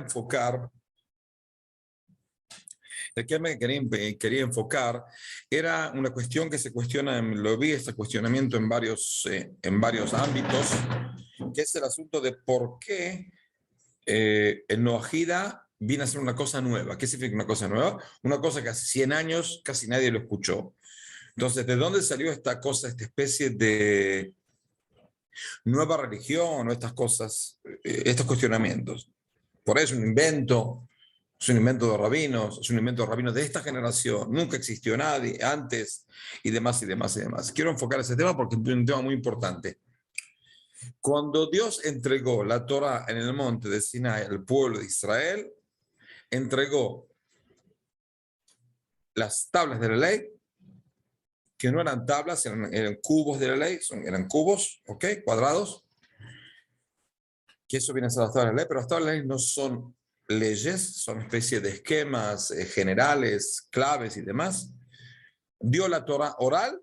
enfocar, el tema que quería enfocar era una cuestión que se cuestiona, lo vi este cuestionamiento en varios ámbitos, que es el asunto de por qué el Noahida viene a ser una cosa nueva. ¿Qué significa una cosa nueva? Una cosa que hace 100 años casi nadie lo escuchó. Entonces, ¿de dónde salió esta cosa, esta especie de nueva religión o estas cosas, estos cuestionamientos? Por eso es un invento de rabinos, es un invento de rabinos de esta generación, nunca existió nadie antes y demás y demás y demás. Quiero enfocar ese tema porque es un tema muy importante. Cuando Dios entregó la Torá en el monte de Sinai al pueblo de Israel, entregó las tablas de la ley, que no eran tablas, eran cubos de la ley, eran cubos, ¿ok? Cuadrados, que eso viene a ser las tablas de la ley, pero las tablas de la ley no son leyes, son especie de esquemas generales, claves y demás. Dio la Torá oral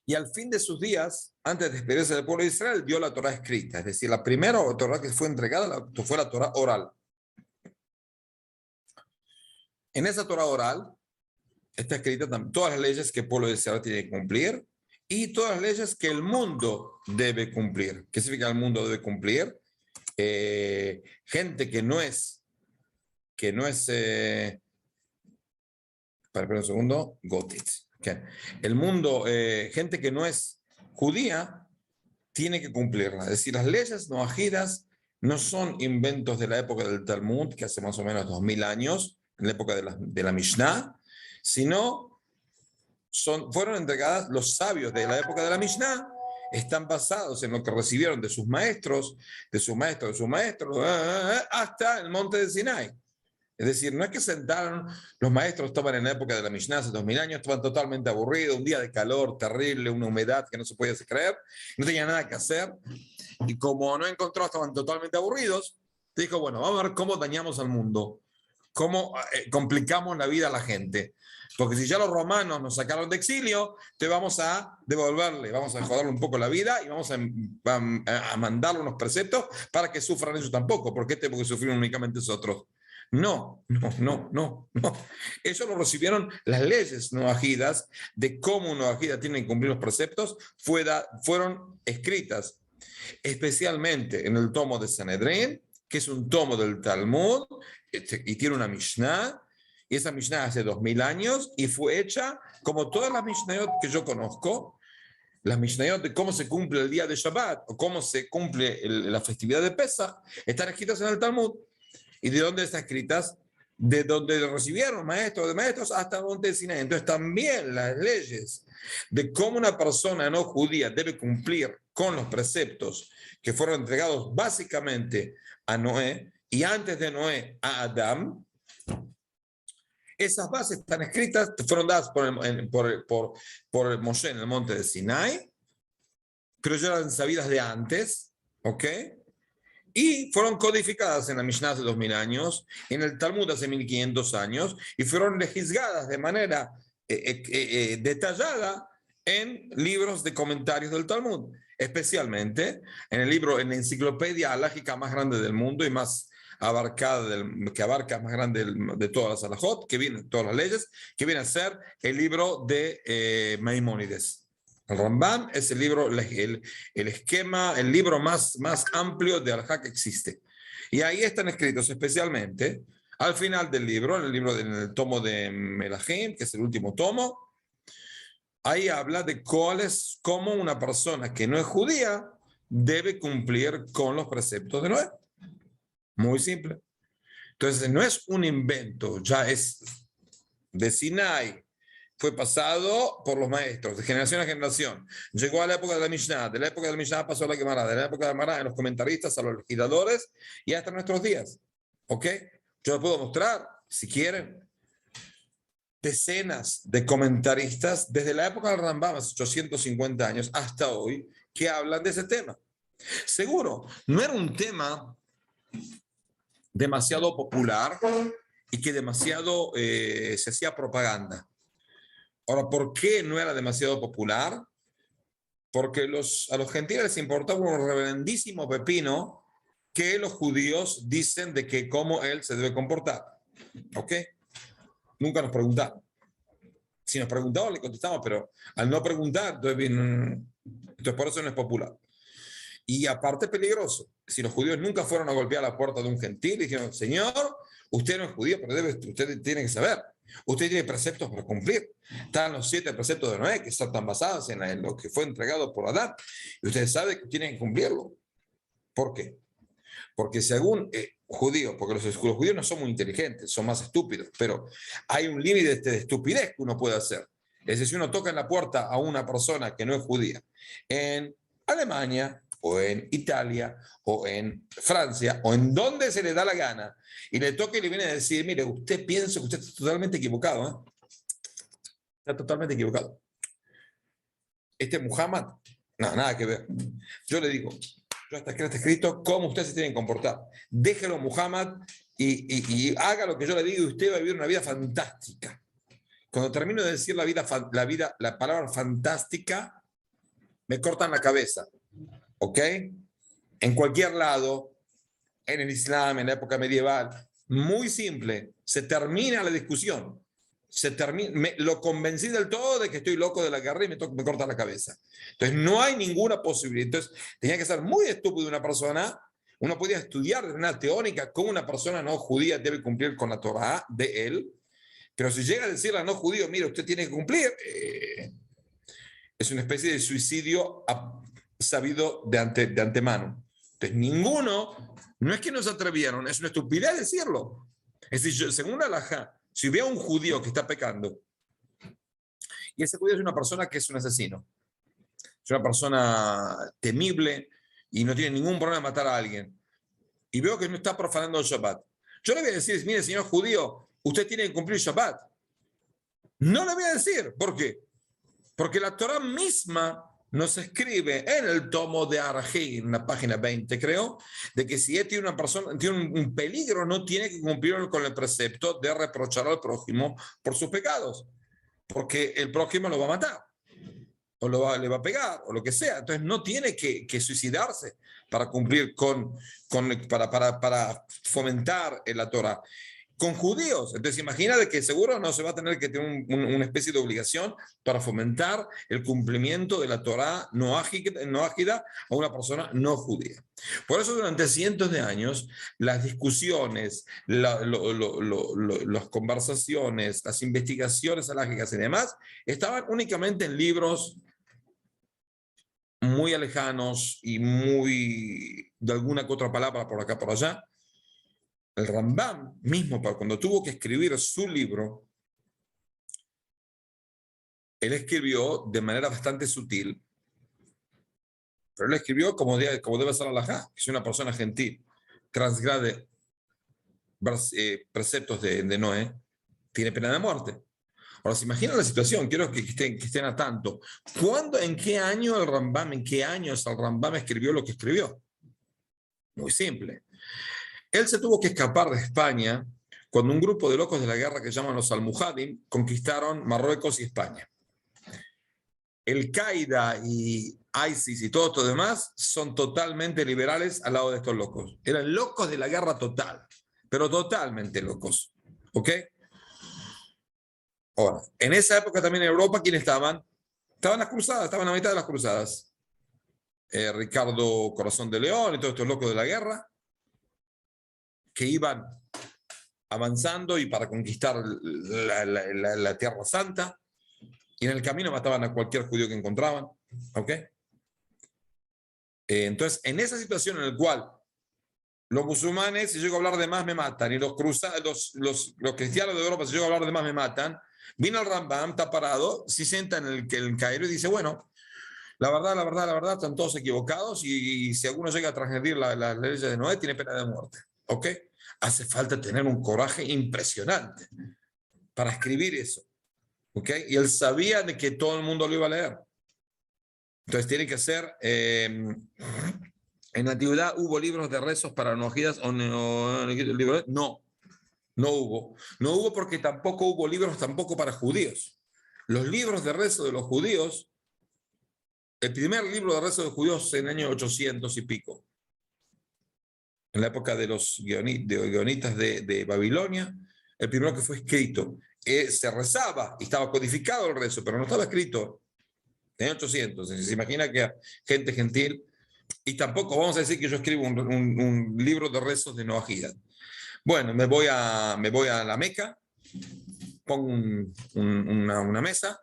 y al fin de sus días, antes de despedirse del pueblo de Israel, dio la Torá escrita, es decir, la primera Torá que fue entregada fue la Torá oral. En esa Torá oral está escrita todas las leyes que el pueblo de Israel tiene que cumplir y todas las leyes que el mundo debe cumplir. ¿Qué significa el mundo debe cumplir? Gente que no es, para un segundo, Gotit. Okay. El mundo, gente que no es judía, tiene que cumplirla. Es decir, las leyes noajidas no son inventos de la época del Talmud, que hace más o menos 2000 años, en la época de la Mishnah, sino fueron entregadas los sabios de la época de la Mishnah, están basados en lo que recibieron de sus maestros, hasta el monte de Sinai. Es decir, no es que sentaron, los maestros estaban en la época de la Mishnah hace 2000 años, estaban totalmente aburridos, un día de calor terrible, una humedad que no se podía creer, no tenían nada que hacer, y como no encontró, estaban totalmente aburridos, dijo, bueno, vamos a ver cómo dañamos al mundo, cómo complicamos la vida a la gente. Porque si ya los romanos nos sacaron de exilio, te vamos a devolverle, vamos a joderle un poco la vida y vamos a mandarle unos preceptos para que sufran ellos tampoco. ¿Por qué tenemos que sufrir únicamente nosotros? No. Eso lo recibieron las leyes noajidas de cómo un noajida tiene que cumplir los preceptos, fueron escritas especialmente en el tomo de Sanedrín, que es un tomo del Talmud, y tiene una Mishnah, y esa Mishnah hace 2000 años, y fue hecha como todas las Mishnayot que yo conozco, las Mishnayot de cómo se cumple el día de Shabbat, o cómo se cumple la festividad de Pesach, están escritas en el Talmud. ¿Y de dónde están escritas? De donde recibieron maestros de maestros hasta el monte de Sinai. Entonces también las leyes de cómo una persona no judía debe cumplir con los preceptos que fueron entregados básicamente a Noé y antes de Noé a Adán, esas bases están escritas, fueron dadas por Moshe en el monte de Sinai, pero ya eran sabidas de antes, ¿ok? Y fueron codificadas en la Mishnah hace 2000 años, en el Talmud hace 1500 años, y fueron legisgadas de manera detallada en libros de comentarios del Talmud, especialmente en el libro, en la enciclopedia alágica más grande del mundo y más abarcada, que abarca más grande de todas las alajot, que viene, todas las leyes, que viene a ser el libro de Maimónides. El Rambam es el libro, el esquema, el libro más amplio de Alajá que existe. Y ahí están escritos especialmente, al final del libro, en el tomo de Melahim, que es el último tomo, ahí habla de cómo una persona que no es judía debe cumplir con los preceptos de Noé. Muy simple. Entonces, no es un invento, ya es de Sinai. Fue pasado por los maestros, de generación a generación. Llegó a la época de la Mishnah, de la época de la Mishnah pasó a la Gemara, de la época de la Gemara a los comentaristas, a los legisladores y hasta nuestros días. ¿Ok? Yo les puedo mostrar, si quieren, decenas de comentaristas desde la época del Rambam, hace 850 años, hasta hoy, que hablan de ese tema. Seguro, no era un tema demasiado popular y que demasiado se hacía propaganda. Ahora, ¿por qué no era demasiado popular? Porque a los gentiles les importaba un reverendísimo pepino que los judíos dicen de que cómo él se debe comportar. ¿Ok? Nunca nos preguntaron. Si nos preguntaban, le contestamos, pero al no preguntar, entonces por eso no es popular. Y aparte peligroso, si los judíos nunca fueron a golpear la puerta de un gentil y dijeron, señor, usted no es judío, pero usted tiene que saber, usted tiene preceptos para cumplir. Están los 7 preceptos de Noé, que están basados en lo que fue entregado por Adán, y ustedes saben que tienen que cumplirlo. ¿Por qué? Porque según judíos, porque los judíos no son muy inteligentes, son más estúpidos, pero hay un límite de estupidez que uno puede hacer. Es decir, si uno toca en la puerta a una persona que no es judía, en Alemania, o en Italia, o en Francia, o en donde se le da la gana, y le toca y le viene a decir, mire, usted piensa que usted está totalmente equivocado, ¿eh? Está totalmente equivocado. Este Muhammad, no, nada que ver. Yo le digo, yo hasta acá está escrito cómo usted se tiene que comportar. Déjelo Muhammad y haga lo que yo le digo y usted va a vivir una vida fantástica. Cuando termino de decir la palabra fantástica, me cortan la cabeza. ¿Ok? En cualquier lado, en el Islam, en la época medieval, muy simple, se termina la discusión. Lo convencí del todo de que estoy loco de la guerra y me corta la cabeza. Entonces no hay ninguna posibilidad. Entonces tenía que ser muy estúpido una persona. Uno podía estudiar de una teórica cómo una persona no judía debe cumplir con la Torah de él, pero si llega a decirle a no judío, mire, usted tiene que cumplir, es una especie de suicidio sabido de antemano. Entonces no es que no se atrevieron, es una estupidez decirlo. Es decir, según la halajá, si veo a un judío que está pecando, y ese judío es una persona que es un asesino, es una persona temible y no tiene ningún problema en matar a alguien, y veo que no está profanando el Shabbat, yo le voy a decir, mire, señor judío, usted tiene que cumplir Shabbat. No le voy a decir, ¿por qué? Porque la Torah misma nos escribe en el tomo de Arají, en la página 20, creo, de que si él tiene una persona, tiene un peligro, no tiene que cumplir con el precepto de reprochar al prójimo por sus pecados, porque el prójimo lo va a matar, o le va a pegar, o lo que sea. Entonces no tiene que suicidarse para cumplir para fomentar la Torah. Con judíos. Entonces, imagínate que seguro no se va a tener que tener una especie de obligación para fomentar el cumplimiento de la Torá no ágida a una persona no judía. Por eso, durante cientos de años, las discusiones, las conversaciones, las investigaciones alágicas y demás estaban únicamente en libros muy lejanos y muy de alguna que otra palabra por acá por allá. El Rambam mismo, cuando tuvo que escribir su libro, él escribió de manera bastante sutil, pero él escribió como debe ser la halajá, que si una persona gentil transgrade preceptos de Noé, tiene pena de muerte. Ahora, se imagina la situación, quiero que estén a tanto. ¿En qué año el Rambam escribió lo que escribió? Muy simple. Él se tuvo que escapar de España cuando un grupo de locos de la guerra que llaman los Almuhadim conquistaron Marruecos y España. El Qaeda y ISIS y todo esto demás son totalmente liberales al lado de estos locos. Eran locos de la guerra total, pero totalmente locos. ¿Ok? Ahora, en esa época también en Europa, ¿quiénes estaban? Estaban las cruzadas, estaban a mitad de las cruzadas. Ricardo Corazón de León y todos estos locos de la guerra, que iban avanzando y para conquistar la Tierra Santa, y en el camino mataban a cualquier judío que encontraban. ¿Ok? Entonces, en esa situación en la cual los musulmanes, si llego a hablar de más, me matan, y los cristianos de Europa, si llego a hablar de más, me matan, vino el Rambam, está parado, se sienta en el Cairo y dice, bueno, la verdad, están todos equivocados y si alguno llega a transgredir las leyes de Noé, tiene pena de muerte. ¿Ok? Hace falta tener un coraje impresionante para escribir eso. ¿Ok? Y él sabía de que todo el mundo lo iba a leer. Entonces tiene que ser... en la antigüedad hubo libros de rezos para nojidas o no, no hubo. No hubo porque tampoco hubo libros tampoco para judíos. Los libros de rezo de los judíos, el primer libro de rezo de los judíos en el año 800 y pico. en la época de los guionistas de Babilonia, el primero que fue escrito. Se rezaba y estaba codificado el rezo, pero no estaba escrito en 800. Se imagina que gente gentil, y tampoco vamos a decir que yo escribo un libro de rezos de Noahida. Bueno, me voy a la Meca, pongo una mesa,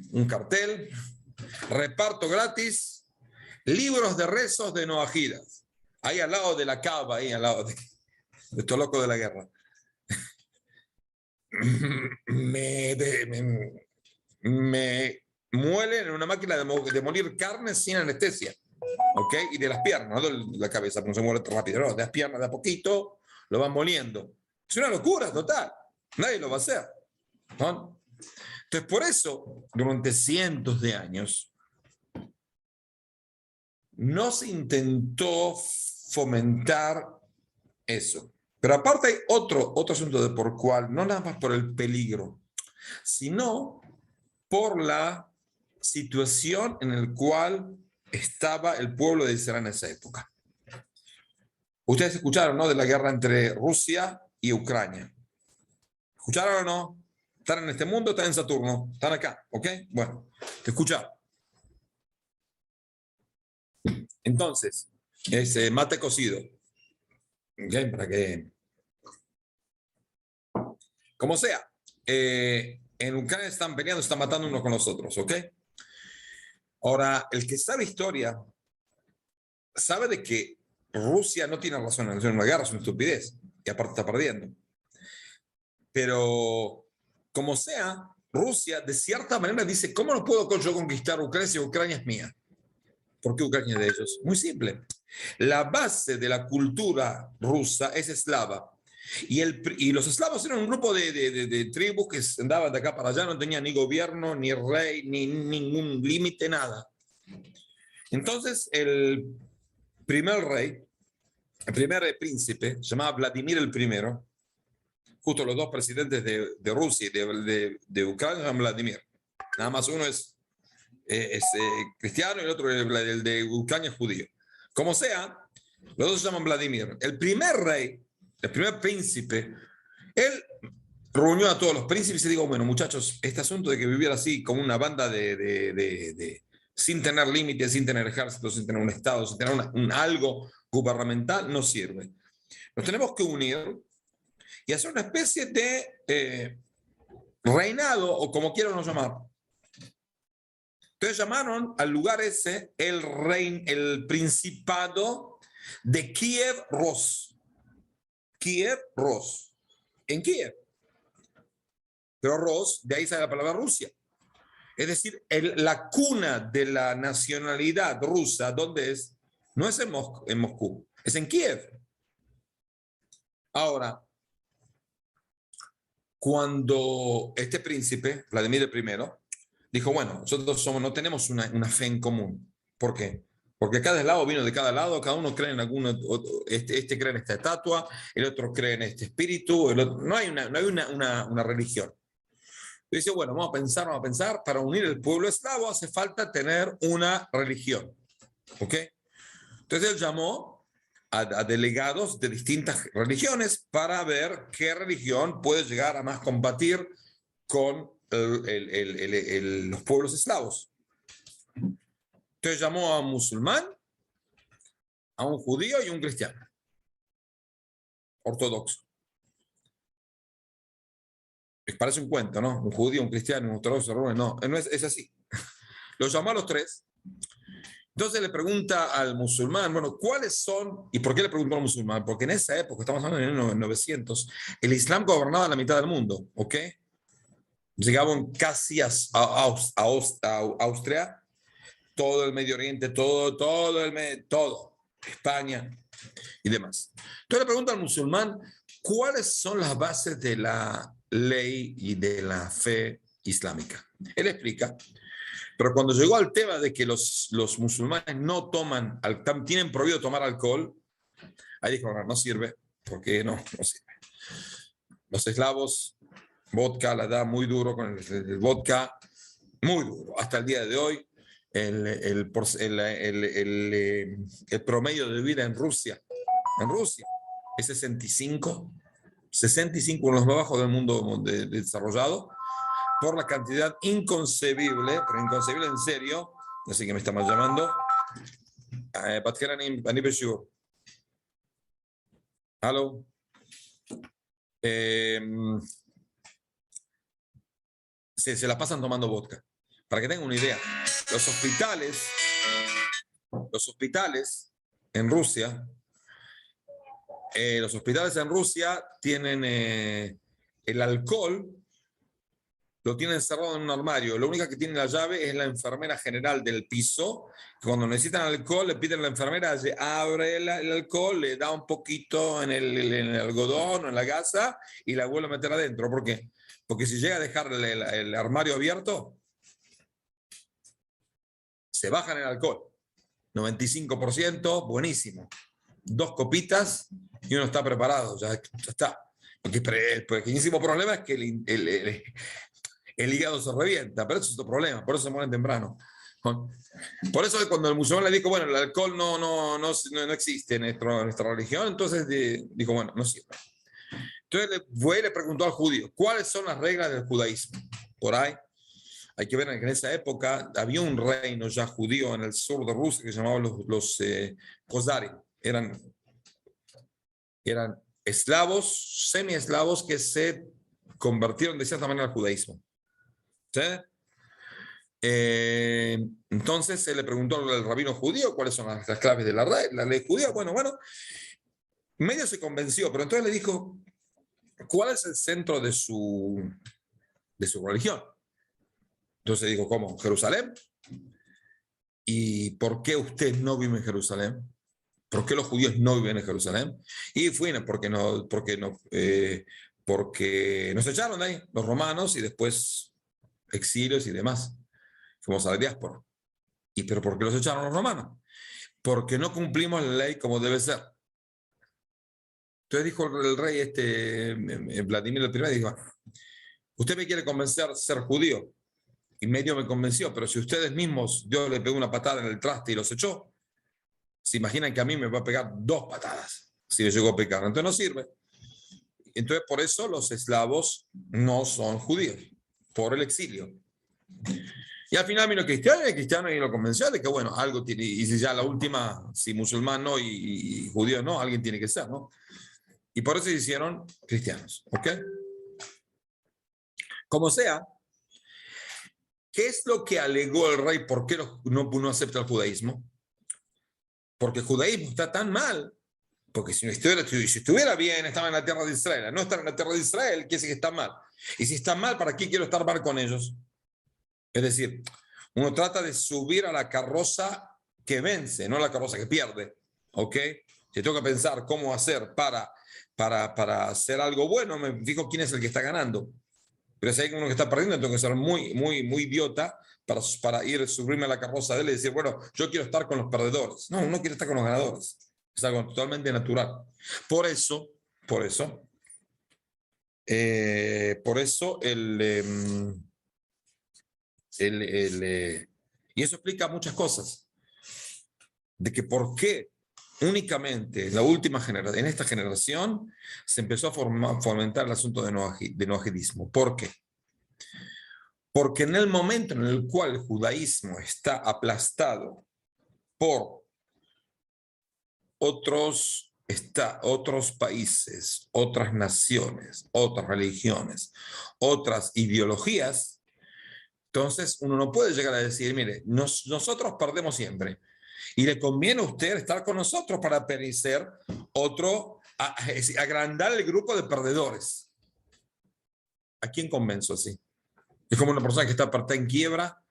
un cartel, reparto gratis libros de rezos de Noahida, ahí al lado de la Kaaba, ahí al lado de estos locos de la guerra. Me muelen en una máquina de moler carne sin anestesia, ¿ok? Y de las piernas, no de la cabeza, no se muere rápido, no, de las piernas de a poquito lo van moliendo. Es una locura total, nadie lo va a hacer, ¿no? Entonces, por eso, durante cientos de años, no se intentó fomentar eso. Pero aparte hay otro asunto de por cuál, no nada más por el peligro, sino por la situación en la cual estaba el pueblo de Israel en esa época. Ustedes escucharon, ¿no?, de la guerra entre Rusia y Ucrania. ¿Escucharon o no? ¿Están en este mundo? ¿Están en Saturno? ¿Están acá? ¿Ok? Bueno, te escucharon. Entonces, es mate cocido. ¿Ok? Para que... Como sea, en Ucrania están peleando, están matando unos con los otros, ¿ok? Ahora, el que sabe historia sabe de que Rusia no tiene razón en hacer una guerra, es una estupidez, y aparte está perdiendo. Pero, como sea, Rusia de cierta manera dice, ¿cómo no puedo yo conquistar Ucrania si Ucrania es mía? ¿Por qué Ucrania es de ellos? Muy simple. La base de la cultura rusa es eslava. Y los eslavos eran un grupo de tribus que andaban de acá para allá, no tenían ni gobierno, ni rey, ni ningún límite, nada. Entonces, el primer rey, el primer príncipe, se llamaba Vladimir el primero, justo los dos presidentes de Rusia y de Ucrania se llaman Vladimir. Nada más uno es cristiano y el otro, el de Ucrania, es judío. Como sea, los dos se llaman Vladimir. El primer rey, el primer príncipe, él reunió a todos los príncipes y dijo, bueno, muchachos, este asunto de que viviera así como una banda sin tener límites, sin tener ejército, sin tener un estado, sin tener algo gubernamental, no sirve. Nos tenemos que unir y hacer una especie de reinado, o como quieran llamar. Entonces llamaron al lugar ese el Principado de Kiev-Ros. Kiev-Ros. En Kiev. Pero Ros, de ahí sale la palabra Rusia. Es decir, la cuna de la nacionalidad rusa, ¿dónde es? No es en Moscú, es en Kiev. Ahora, cuando este príncipe, Vladimir I, dijo, bueno, nosotros no tenemos una fe en común. ¿Por qué? Porque cada lado vino de cada lado, cada uno cree en alguno, este cree en esta estatua, el otro cree en este espíritu, no hay una religión. Dice, bueno, vamos a pensar, para unir el pueblo eslavo hace falta tener una religión. ¿Ok? Entonces él llamó a delegados de distintas religiones para ver qué religión puede llegar a más combatir con los pueblos eslavos. Entonces llamó a un musulmán, a un judío y un cristiano ortodoxo. Parece un cuento, ¿no? Un judío, un cristiano, un ortodoxo, no, es así. Los llamó a los tres. Entonces le pregunta al musulmán, bueno, ¿cuáles son? ¿Y por qué le preguntó al musulmán? Porque en esa época, estamos hablando de 1900, el Islam gobernaba la mitad del mundo, ¿ok? Llegaban casi a Austria, todo el Medio Oriente, todo, España y demás. Entonces le pregunta al musulmán, ¿cuáles son las bases de la ley y de la fe islámica? Él explica. Pero cuando llegó al tema de que los musulmanes no tienen prohibido tomar alcohol, ahí dijo, no sirve, porque no sirve. Los eslavos, vodka, la da muy duro con el vodka, muy duro. Hasta el día de hoy, el promedio de vida en Rusia en Rusia. Es 65, 65, uno de los más bajos del mundo desarrollado, por la cantidad inconcebible, pero inconcebible en serio, así que me estamos llamando. Hello. Se la pasan tomando vodka. Para que tengan una idea, los hospitales en Rusia, tienen el alcohol, lo tienen encerrado en un armario. Lo único que tiene la llave es la enfermera general del piso. Cuando necesitan alcohol, le piden a la enfermera, abre el alcohol, le da un poquito en el algodón o en la gasa y la vuelve a meter adentro. ¿Por qué? Porque si llega a dejar el armario abierto, se bajan el alcohol. 95%, buenísimo. 2 copitas y uno está preparado, ya está. Porque el pequeñísimo problema es que el hígado se revienta, pero eso es otro problema, por eso se mueren temprano. Por eso cuando el musulmán le dijo, bueno, el alcohol no existe en nuestra religión, entonces dijo, bueno, no sirve. Entonces le preguntó al judío, ¿cuáles son las reglas del judaísmo? Por ahí hay que ver que en esa época había un reino ya judío en el sur de Rusia que se llamaban los Khazari. Eran eslavos, semi-eslavos que se convirtieron de cierta manera al judaísmo. ¿Sí? Entonces se le preguntó al rabino judío cuáles son las claves de la ley judía. Bueno, medio se convenció, pero entonces le dijo, ¿cuál es el centro de su religión? Entonces dijo, ¿cómo? ¿Jerusalén? ¿Y por qué usted no vive en Jerusalén? ¿Por qué los judíos no viven en Jerusalén? Y porque nos echaron de ahí, los romanos, y después exilios y demás. Fuimos a la diáspora. ¿Pero por qué los echaron los romanos? Porque no cumplimos la ley como debe ser. Entonces dijo el rey Vladimir I, dijo, usted me quiere convencer a ser judío, y medio me convenció, pero si ustedes mismos, Dios le pegó una patada en el traste y los echó, se imaginan que a mí me va a pegar 2 patadas si yo llego a pecar, entonces no sirve. Entonces por eso los eslavos no son judíos, por el exilio. Y al final vino el cristiano y lo convenció de que bueno, algo tiene, y si ya la última, si musulmán no y judío no, alguien tiene que ser, ¿no? Y por eso se hicieron cristianos, ¿ok? Como sea, ¿qué es lo que alegó el rey? ¿Por qué no acepta el judaísmo? Porque el judaísmo está tan mal. Porque si estuviera bien, estaba en la tierra de Israel. No estar en la tierra de Israel quiere decir que está mal. Y si está mal, ¿para qué quiero estar mal con ellos? Es decir, uno trata de subir a la carroza que vence, no a la carroza que pierde. ¿Ok? Si tengo que pensar cómo hacer para hacer algo bueno, me fijo quién es el que está ganando. Pero si hay uno que está perdiendo, tengo que ser muy idiota para subirme a la carroza de él y decir, bueno, yo quiero estar con los perdedores. No, uno quiere estar con los ganadores. Es algo totalmente natural. Por eso, y eso explica muchas cosas. De que por qué únicamente en esta generación se empezó a fomentar el asunto de noahidismo. ¿Por qué? Porque en el momento en el cual el judaísmo está aplastado por otros países, otras naciones, otras religiones, otras ideologías, entonces uno no puede llegar a decir, mire, nosotros perdemos siempre y le conviene a usted estar con nosotros para perecer agrandar el grupo de perdedores. ¿A quién convenzo así? Es como una persona que está en quiebra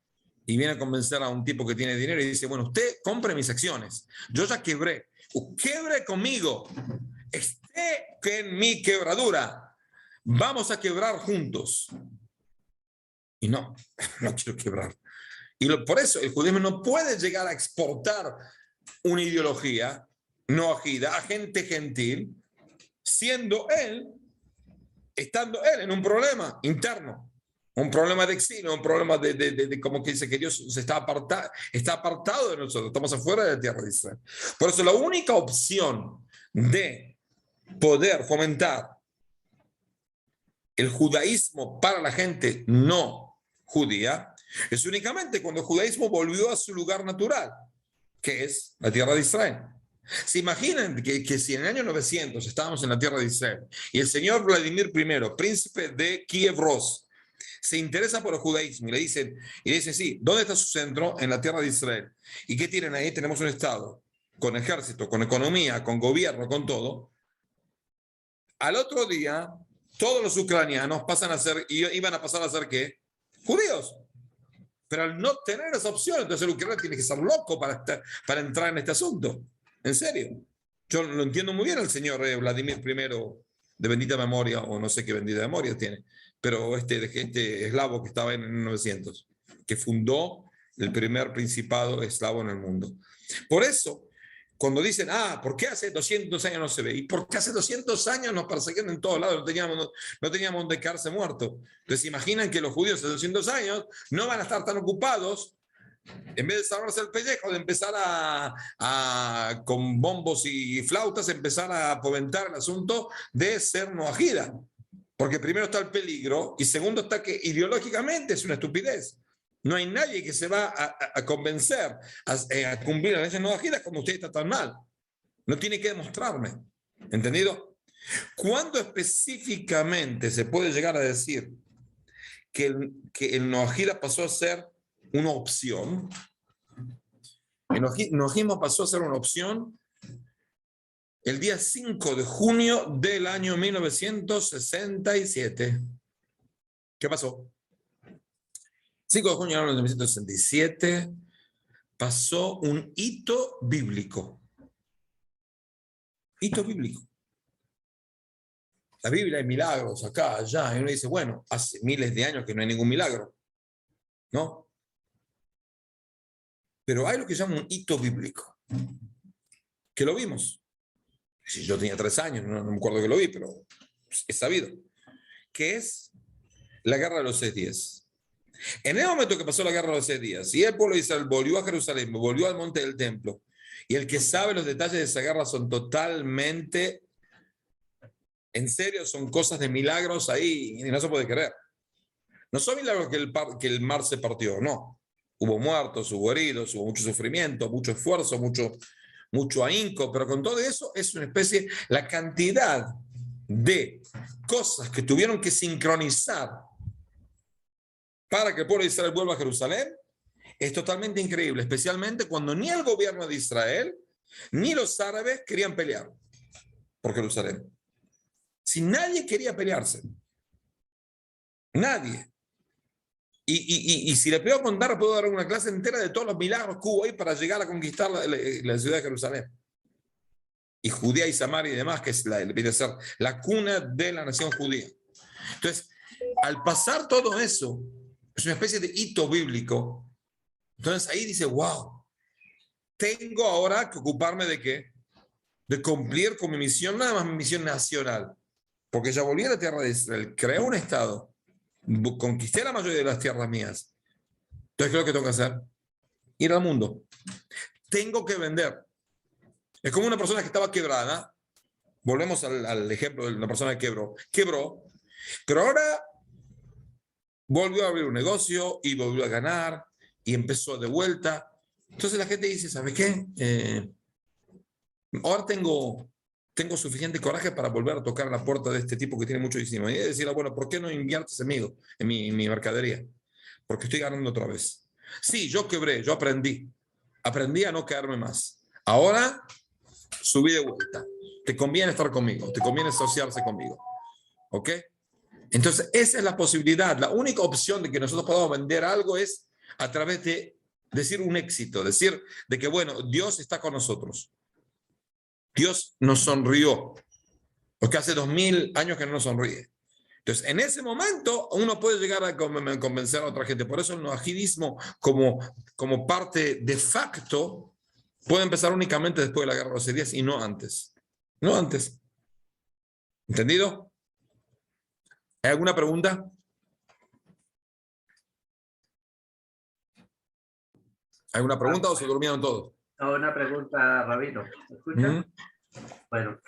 y viene a convencer a un tipo que tiene dinero y dice, bueno, usted compre mis acciones. Yo ya quebré. Quebre conmigo. Esté en mi quebradura. Vamos a quebrar juntos. Y no quiero quebrar. Y por eso el judaísmo no puede llegar a exportar una ideología noahida a gente gentil, estando él en un problema interno. Un problema de exilio, un problema de como que dice que Dios está apartado de nosotros, estamos afuera de la tierra de Israel. Por eso la única opción de poder fomentar el judaísmo para la gente no judía es únicamente cuando el judaísmo volvió a su lugar natural, que es la tierra de Israel. ¿Se imaginan que si en el año 900 estábamos en la tierra de Israel y el señor Vladimir I, príncipe de Kiev-Rus, se interesa por el judaísmo y le dice, sí, ¿dónde está su centro? En la tierra de Israel. ¿Y qué tienen ahí? Tenemos un Estado con ejército, con economía, con gobierno, con todo. Al otro día, todos los ucranianos iban a pasar a ser ¿qué? Judíos. Pero al no tener esa opción, entonces el ucraniano tiene que ser loco para entrar en este asunto. En serio. Yo lo entiendo muy bien al señor Vladimir I de bendita memoria, o no sé qué bendita memoria tiene, pero este eslavo que estaba en 1900, que fundó el primer principado eslavo en el mundo. Por eso, cuando dicen, ¿por qué hace 200 años no se ve? ¿Y por qué hace 200 años nos perseguían en todos lados? No teníamos donde quedarse muertos. Entonces, imaginan que los judíos de 200 años no van a estar tan ocupados, en vez de salvarse el pellejo, de empezar con bombos y flautas, empezar a fomentar el asunto de ser noajida. Porque primero está el peligro y segundo está que ideológicamente es una estupidez. No hay nadie que se va a convencer a cumplir las leyes noajidas como usted está tan mal. No tiene que demostrarme. ¿Entendido? ¿Cuándo específicamente se puede llegar a decir que el noajida pasó a ser una opción? El noajismo pasó a ser una opción el día 5 de junio del año 1967. ¿Qué pasó? 5 de junio del año 1967 pasó un hito bíblico. Hito bíblico. La Biblia hay milagros acá, allá, y uno dice, bueno, hace miles de años que no hay ningún milagro, ¿no? Pero hay lo que se llama un hito bíblico, que lo vimos. Yo tenía 3 años, no me acuerdo que lo vi, pero es sabido, que es la guerra de los 6 días. En el momento que pasó la guerra de los 6 días, y el pueblo de Israel volvió a Jerusalén, volvió al monte del templo, y el que sabe los detalles de esa guerra son totalmente, en serio, son cosas de milagros ahí, y no se puede creer. No son milagros que el mar se partió, no. Hubo muertos, hubo heridos, hubo mucho sufrimiento, mucho esfuerzo, mucho ahínco, pero con todo eso es una especie, la cantidad de cosas que tuvieron que sincronizar para que el pueblo de Israel vuelva a Jerusalén es totalmente increíble, especialmente cuando ni el gobierno de Israel ni los árabes querían pelear por Jerusalén. Si nadie quería pelearse, nadie. Y si le puedo contar, puedo dar una clase entera de todos los milagros que hubo ahí para llegar a conquistar la ciudad de Jerusalén. Y Judea y Samaria y demás, que viene a ser la cuna de la nación judía. Entonces, al pasar todo eso, es una especie de hito bíblico. Entonces ahí dice, wow, tengo ahora que ocuparme de qué? De cumplir con mi misión, nada más mi misión nacional. Porque ya volví a la tierra de Israel, creé un estado, conquisté la mayoría de las tierras mías. Entonces, ¿qué es lo que tengo que hacer? Ir al mundo. Tengo que vender. Es como una persona que estaba quebrada. Volvemos al ejemplo de una persona que quebró, pero ahora volvió a abrir un negocio y volvió a ganar y empezó de vuelta. Entonces la gente dice, ¿sabe qué? Ahora tengo suficiente coraje para volver a tocar la puerta de este tipo que tiene mucho dinero. Y decirle, bueno, ¿por qué no inviertes en mi mercadería? Porque estoy ganando otra vez. Sí, yo quebré, yo aprendí a no caerme más. Ahora subí de vuelta. Te conviene estar conmigo, te conviene asociarse conmigo. ¿Ok? Entonces, esa es la posibilidad. La única opción de que nosotros podamos vender algo es a través de decir un éxito, decir de que, bueno, Dios está con nosotros. Dios nos sonrió, porque hace 2000 años que no nos sonríe. Entonces, en ese momento, uno puede llegar a convencer a otra gente. Por eso el noajidismo, como parte de facto, puede empezar únicamente después de la guerra de los 6 días y no antes. No antes. ¿Entendido? ¿Hay alguna pregunta? ¿Alguna pregunta o se durmieron todos? No, una pregunta, Rabino. ¿Me escucha? Bueno,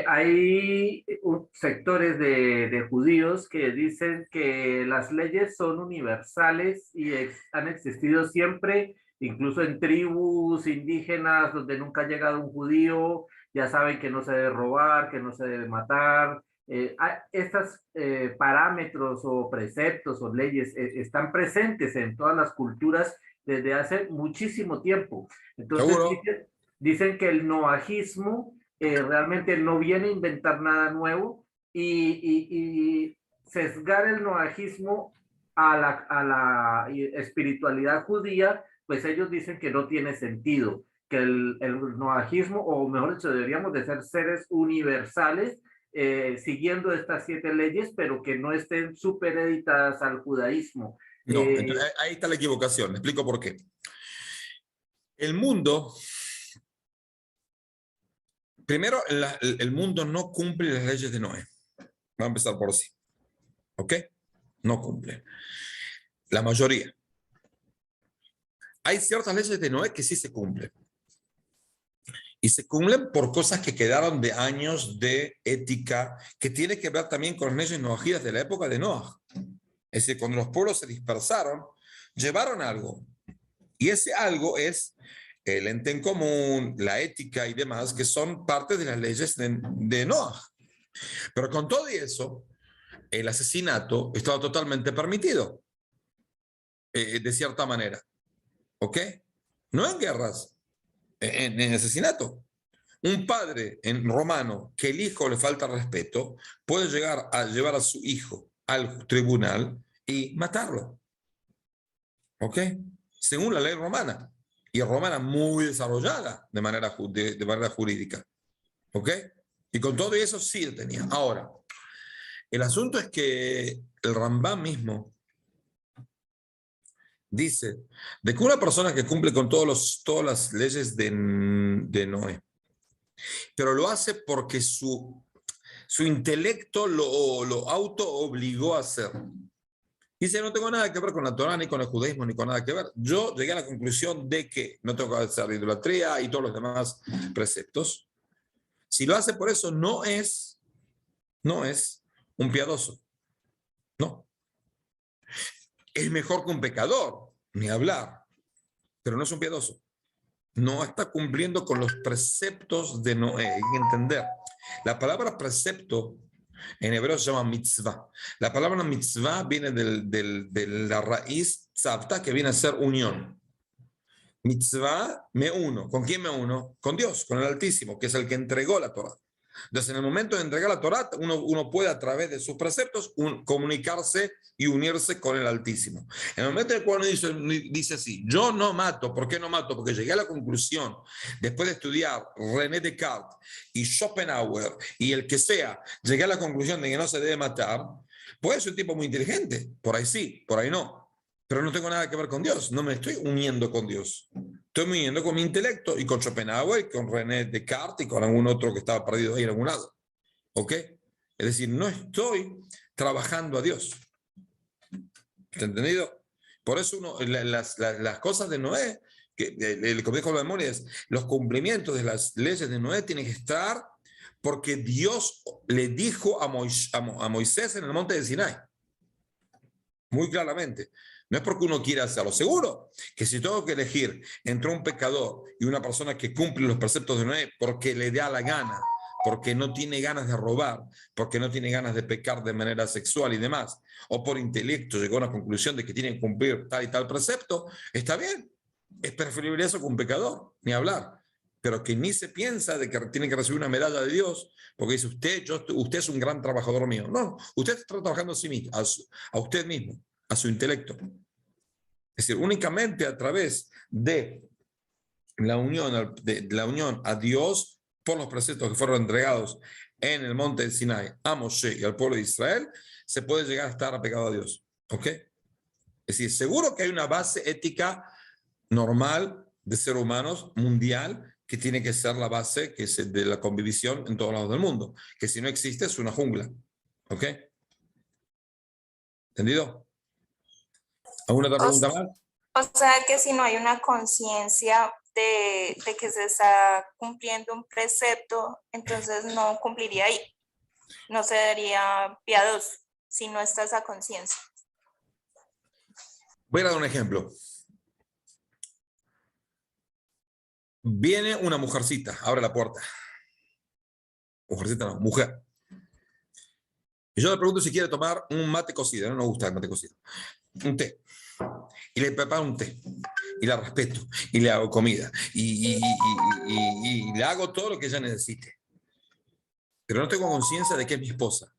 hay sectores de judíos que dicen que las leyes son universales y han existido siempre, incluso en tribus indígenas donde nunca ha llegado un judío, ya saben que no se debe robar, que no se debe matar. Estos parámetros o preceptos o leyes están presentes en todas las culturas desde hace muchísimo tiempo. Entonces Seguro. dicen que el noajismo realmente no viene a inventar nada nuevo y sesgar el noajismo a la espiritualidad judía, pues ellos dicen que no tiene sentido, que el noajismo, o mejor dicho, deberíamos de ser seres universales, siguiendo estas 7 leyes, pero que no estén supereditadas al judaísmo. No, entonces ahí está la equivocación. Me explico por qué. El mundo, primero, el mundo no cumple las leyes de Noé. Va a empezar por sí. ¿Ok? No cumple. La mayoría. Hay ciertas leyes de Noé que sí se cumplen. Y se cumplen por cosas que quedaron de años de ética, que tiene que ver también con las leyes noajías de la época de Noah. Es decir, cuando los pueblos se dispersaron, llevaron algo. Y ese algo es el ente en común, la ética y demás, que son parte de las leyes de Noah. Pero con todo eso, el asesinato estaba totalmente permitido, de cierta manera. ¿Ok? No en guerras, en asesinato. Un padre en romano que el hijo le falta respeto puede llegar a llevar a su hijo al tribunal y matarlo. ¿Ok? Según la ley romana. Y romana muy desarrollada de manera jurídica. ¿Ok? Y con todo eso sí lo tenía. Ahora, el asunto es que el Rambam mismo dice de que una persona que cumple con todas las leyes de Noé, pero lo hace porque su intelecto lo auto obligó a hacer. Dice, no tengo nada que ver con la Torah, ni con el judaísmo, ni con nada que ver. Yo llegué a la conclusión de que no tengo que hacer idolatría y todos los demás preceptos. Si lo hace por eso, no es un piadoso. No. Es mejor que un pecador, ni hablar, pero no es un piadoso. No está cumpliendo con los preceptos de Noé. Hay que entender. La palabra precepto en hebreo se llama mitzvah. La palabra mitzvah viene de la raíz tzavta, que viene a ser unión. Mitzvah, me uno. ¿Con quién me uno? Con Dios, con el Altísimo, que es el que entregó la Torah. Entonces, en el momento de entregar la Torah, uno puede a través de sus preceptos comunicarse y unirse con el Altísimo. En el momento en el cual uno dice así, yo no mato. ¿Por qué no mato? Porque llegué a la conclusión, después de estudiar René Descartes y Schopenhauer y el que sea, llegué a la conclusión de que no se debe matar. Puede ser un tipo muy inteligente, por ahí sí, por ahí no. Pero no tengo nada que ver con Dios, no me estoy uniendo con Dios. Estoy uniendo con mi intelecto y con Schopenhauer, y con René Descartes y con algún otro que estaba perdido ahí en algún lado. ¿Ok? Es decir, no estoy trabajando a Dios. ¿Está entendido? Por eso las cosas de Noé, como dijo Maimónides, los cumplimientos de las leyes de Noé tienen que estar porque Dios le dijo a Moisés en el monte de Sinai, muy claramente. No es porque uno quiera hacerlo. Seguro que si tengo que elegir entre un pecador y una persona que cumple los preceptos de Noé porque le da la gana, porque no tiene ganas de robar, porque no tiene ganas de pecar de manera sexual y demás, o por intelecto llegó a una conclusión de que tiene que cumplir tal y tal precepto, está bien. Es preferible eso que un pecador, ni hablar. Pero que ni se piensa de que tiene que recibir una medalla de Dios porque dice usted es un gran trabajador mío. No, usted está trabajando a sí mismo, a usted mismo, a su intelecto. Es decir, únicamente a través de la unión a Dios por los preceptos que fueron entregados en el monte de Sinai a Moshe y al pueblo de Israel, se puede llegar a estar apegado a Dios. ¿Ok? Es decir, seguro que hay una base ética normal de seres humanos mundial que tiene que ser la base que es de la convivisión en todos lados del mundo, que si no existe es una jungla. ¿Ok? ¿Entendido? ¿Alguna otra O, pregunta más? o sea que si no hay una conciencia de que se está cumpliendo un precepto, entonces no cumpliría ahí. No sería piadoso si no está esa conciencia. Voy a dar un ejemplo. Viene una mujercita, abre la puerta. Mujercita no, mujer. Y yo le pregunto si quiere tomar un mate cocido. No me gusta el mate cocido. Un té. Y le preparo un té. Y la respeto. Y le hago comida. Y le hago todo lo que ella necesite. Pero no tengo conciencia de que es mi esposa.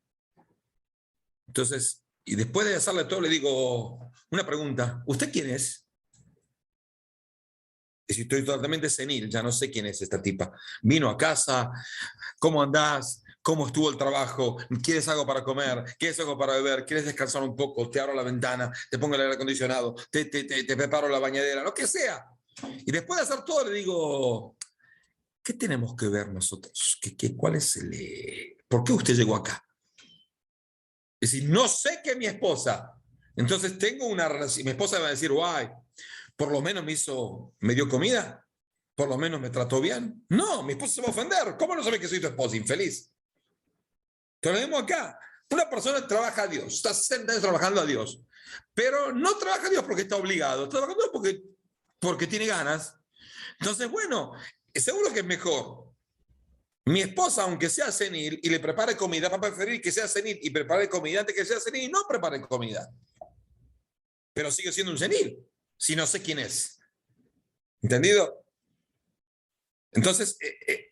Entonces, y después de hacerle todo, le digo una pregunta. ¿Usted quién es? Y si estoy totalmente senil, ya no sé quién es esta tipa. Vino a casa, ¿cómo andás? ¿Cómo estuvo el trabajo? ¿Quieres algo para comer? ¿Quieres algo para beber? ¿Quieres descansar un poco? Te abro la ventana, te pongo el aire acondicionado, te preparo la bañadera, lo que sea. Y después de hacer todo, le digo, ¿qué tenemos que ver nosotros? ¿Cuál es ¿Por qué usted llegó acá? Es decir, no sé que es mi esposa. Entonces tengo una relación. Mi esposa va a decir, guay, por lo menos me dio comida. Por lo menos me trató bien. No, mi esposa se va a ofender. ¿Cómo no sabes que soy tu esposa? Infeliz. Te lo vemos acá. Una persona trabaja a Dios, está 60 años trabajando a Dios, pero no trabaja a Dios porque está obligado, está trabajando a Dios porque tiene ganas. Entonces, bueno, seguro que es mejor. Mi esposa, aunque sea senil y le prepare comida, va a preferir que sea senil y prepare comida antes que sea senil y no prepare comida. Pero sigue siendo un senil, si no sé quién es. ¿Entendido? Entonces,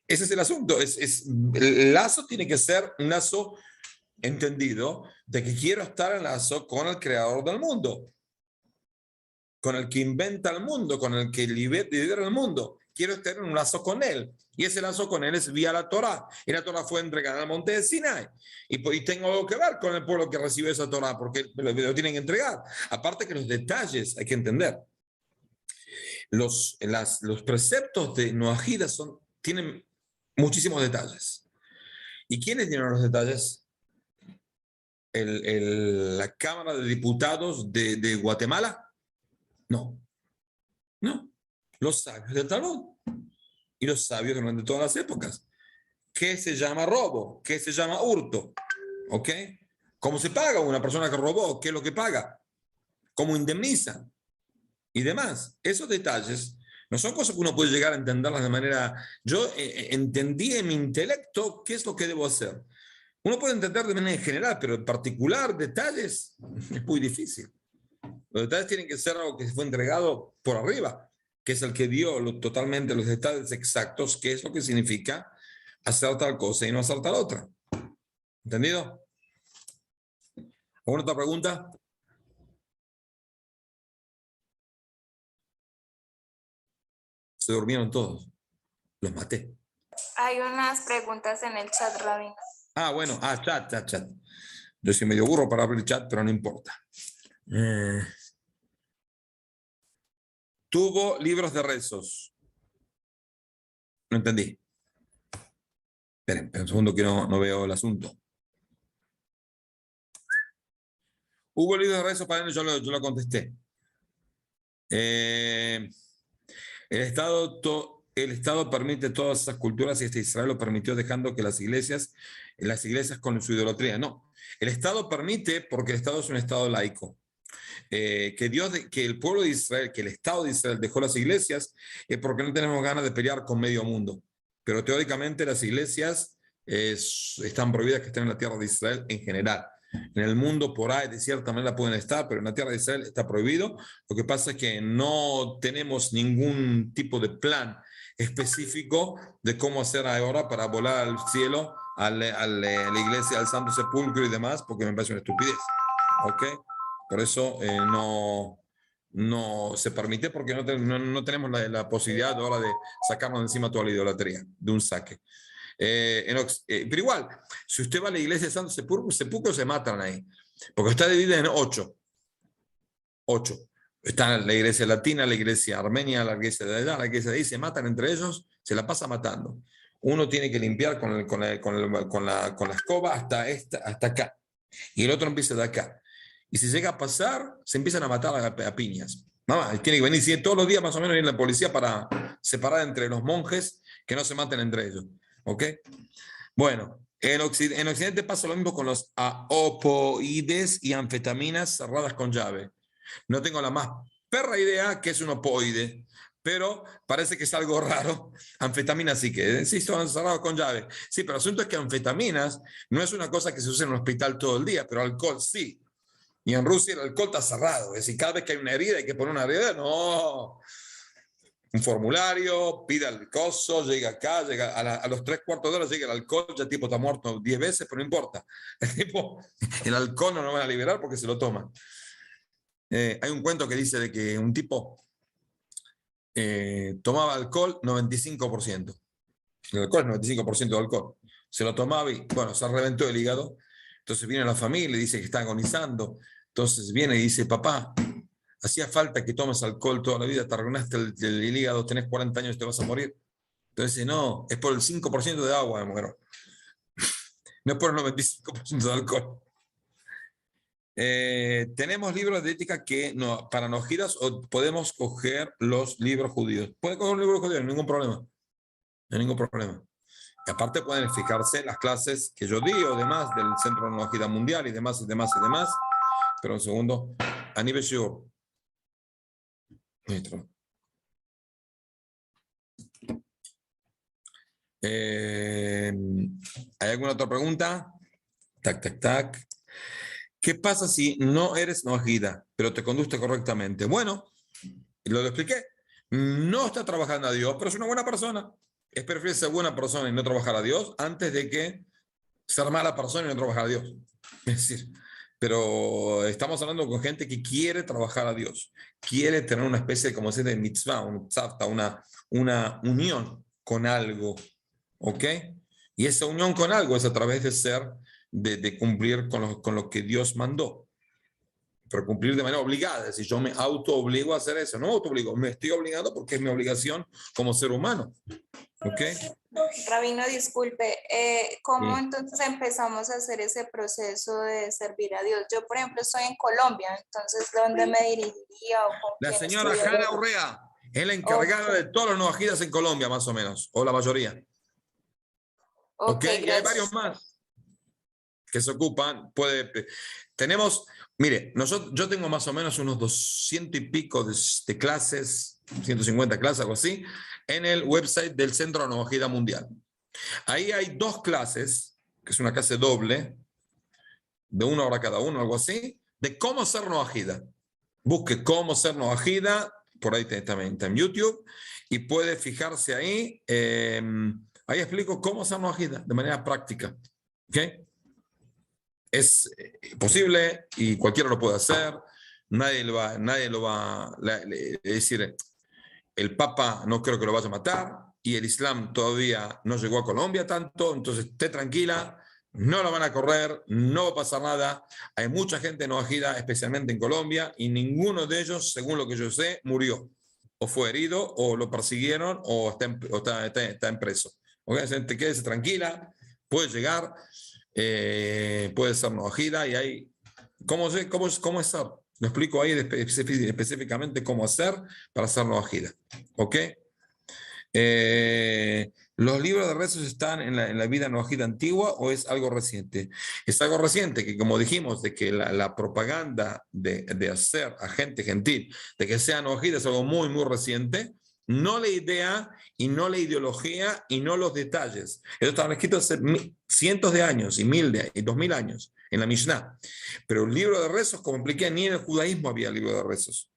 ese es el asunto. El lazo tiene que ser un lazo entendido de que quiero estar en lazo con el creador del mundo, con el que inventa el mundo, con el que lidera el mundo. Quiero tener un lazo con él. Y ese lazo con él es vía la Torá. Y la Torá fue entregada al monte de Sinai. Y tengo algo que ver con el pueblo que recibe esa Torá, porque lo tienen que entregar. Aparte que los detalles hay que entender. Los preceptos de Noahida tienen muchísimos detalles. ¿Y quiénes tienen los detalles? La Cámara de Diputados de Guatemala? No, no. Los sabios del Talmud y los sabios durante todas las épocas. ¿Qué se llama robo? ¿Qué se llama hurto? ¿Ok? ¿Cómo se paga una persona que robó? ¿Qué es lo que paga? ¿Cómo indemniza? Y demás. Esos detalles no son cosas que uno puede llegar a entenderlas de manera... Yo entendí en mi intelecto qué es lo que debo hacer. Uno puede entender de manera general, pero en particular detalles es muy difícil. Los detalles tienen que ser algo que fue entregado por arriba, que es el que dio totalmente los detalles exactos, qué es lo que significa hacer tal cosa y no hacer tal otra. ¿Entendido? ¿Alguna otra pregunta? Se durmieron todos. Los maté. Hay unas preguntas en el chat, Rabino. Ah, bueno. Ah, chat. Yo soy medio burro para abrir chat, pero no importa. Tuvo libros de rezos. No entendí. Esperen un segundo que no veo el asunto. Hubo libros de rezos para él, yo lo contesté. El Estado permite todas esas culturas y Israel lo permitió dejando que las iglesias con su idolatría. No, el Estado permite porque el Estado es un Estado laico. Que el pueblo de Israel, que el Estado de Israel dejó las iglesias es porque no tenemos ganas de pelear con medio mundo. Pero teóricamente las iglesias están prohibidas que estén en la tierra de Israel en general. En el mundo por ahí de cierta manera pueden estar, pero en la tierra de Israel está prohibido. Lo que pasa es que no tenemos ningún tipo de plan específico de cómo hacer ahora para volar al cielo, a la iglesia, al Santo Sepulcro y demás, porque me parece una estupidez. ¿Ok? Por eso no se permite, porque no tenemos la posibilidad ahora de sacarnos de encima toda la idolatría, de un saque. Pero igual, si usted va a la iglesia de Santo Sepulcro se matan ahí, porque está dividida en 8. Está la iglesia latina, la iglesia armenia, la iglesia de allá, la iglesia de ahí, se matan entre ellos, se la pasa matando. Uno tiene que limpiar con la escoba hasta acá, y el otro empieza de acá. Y si llega a pasar, se empiezan a matar a piñas. Nada más, tiene que venir sí, todos los días más o menos viene la policía para separar entre los monjes, que no se maten entre ellos. ¿Ok? Bueno, en Occidente pasa lo mismo con los opoides y anfetaminas cerradas con llave. No tengo la más perra idea que es un opoide, pero parece que es algo raro. Anfetaminas sí que, sí, son cerrados con llave. Sí, pero el asunto es que anfetaminas no es una cosa que se usa en un hospital todo el día, pero alcohol sí. Y en Rusia el alcohol está cerrado. Es decir, cada vez que hay una herida hay que poner una herida. No. Un formulario, pida el coso, llega acá, llega a los 3/4 de hora, llega el alcohol, ya el tipo está muerto 10 veces, pero no importa. El alcohol no lo van a liberar porque se lo toman. Hay un cuento que dice de que un tipo tomaba alcohol 95%. El alcohol es 95% de alcohol. Se lo tomaba y, bueno, se reventó el hígado. Entonces viene la familia y le dice que está agonizando. Entonces viene y dice, papá, hacía falta que tomes alcohol toda la vida, te arruinaste el hígado, tenés 40 años y te vas a morir. Entonces dice, no, es por el 5% de agua, me muero. No es por el 95% de alcohol. Tenemos libros de ética que no, para nojidas o podemos coger los libros judíos. Pueden coger un libro judío, no hay ningún problema. No hay ningún problema. Y aparte pueden fijarse las clases que yo di o demás del Centro de Nojida Mundial y demás y demás y demás. Pero un segundo. A nivel shiur. ¿Hay alguna otra pregunta? Tac, tac, tac. ¿Qué pasa si no eres nojida, pero te conduciste correctamente? Bueno, lo expliqué. No está trabajando a Dios, pero es una buena persona. Es preferible ser buena persona y no trabajar a Dios antes de que ser mala persona y no trabajar a Dios. Es decir, pero estamos hablando con gente que quiere trabajar a Dios, quiere tener una especie de, como se dice, de mitzvah, un tzavta, una unión con algo, ¿ok? Y esa unión con algo es a través de ser, de cumplir con lo que Dios mandó, pero cumplir de manera obligada. Si yo me auto-obligo a hacer eso, no auto-obligo, me estoy obligando porque es mi obligación como ser humano, ¿ok? Rabino, disculpe, ¿cómo Sí. entonces empezamos a hacer ese proceso de servir a Dios? Yo, por ejemplo, estoy en Colombia, entonces, ¿dónde me dirigiría o con La quién señora estudiaría? Hanna Urrea es la encargada de todos los noajidas en Colombia, más o menos, o la mayoría. Ok, Y hay varios gracias. más que se ocupan. Tenemos, mire, yo tengo más o menos unos 200 y pico de clases, 150 clases, algo así, en el website del Centro de Nojida Mundial. Ahí hay 2 clases, que es una clase doble, de 1 hora cada uno, algo así, de cómo ser nojida. Busque cómo ser nojida, por ahí también está en YouTube, y puede fijarse ahí. Ahí explico cómo ser nojida de manera práctica. ¿Ok? Es posible y cualquiera lo puede hacer. Nadie lo va es decir, el Papa no creo que lo vaya a matar y el Islam todavía no llegó a Colombia tanto, entonces esté tranquila, no lo van a correr, no va a pasar nada. Hay mucha gente no agida, especialmente en Colombia, y ninguno de ellos, según lo que yo sé, murió, o fue herido, o lo persiguieron, o está en preso. ¿Ok? Te quédese tranquila, puede llegar, puede ser no agida, y hay. ¿Cómo es ser? Lo explico ahí específicamente cómo hacer para hacer no agida. ¿Ok? ¿Los libros de rezos están en la vida noajida antigua o es algo reciente? Es algo reciente que, como dijimos, de que la propaganda de hacer a gente gentil, de que sea noajida es algo muy, muy reciente. No la idea y no la ideología y no los detalles. Eso estaba escrito hace cientos de años y 2000 años en la Mishnah. Pero el libro de rezos, como expliqué, ni en el judaísmo había libro de rezos.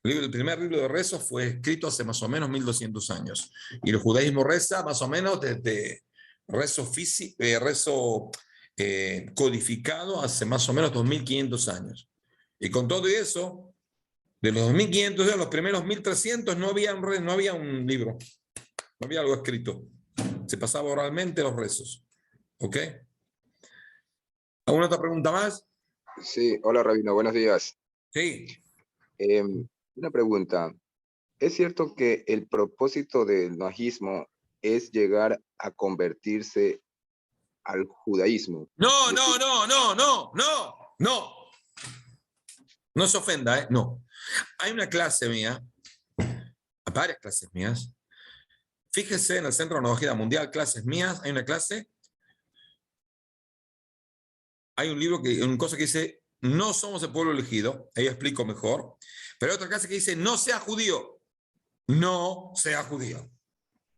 El primer libro de rezos fue escrito hace más o menos 1200 años. Y el judaísmo reza más o menos desde rezo codificado hace más o menos 2500 años. Y con todo eso, de los 2500 a los primeros 1300 no había un libro, no había algo escrito. Se pasaba oralmente los rezos. ¿Ok? ¿Alguna otra pregunta más? Sí, hola Rabino, buenos días. Sí. Una pregunta. ¿Es cierto que el propósito del nojismo es llegar a convertirse al judaísmo? No. No se ofenda, ¿eh? No. Hay una clase mía, varias clases mías. Fíjese en el Centro de Neología Mundial, clases mías, hay una clase, hay un libro, una cosa que dice, no somos el pueblo elegido, ahí explico mejor, pero hay otra clase que dice, no sea judío, no sea judío,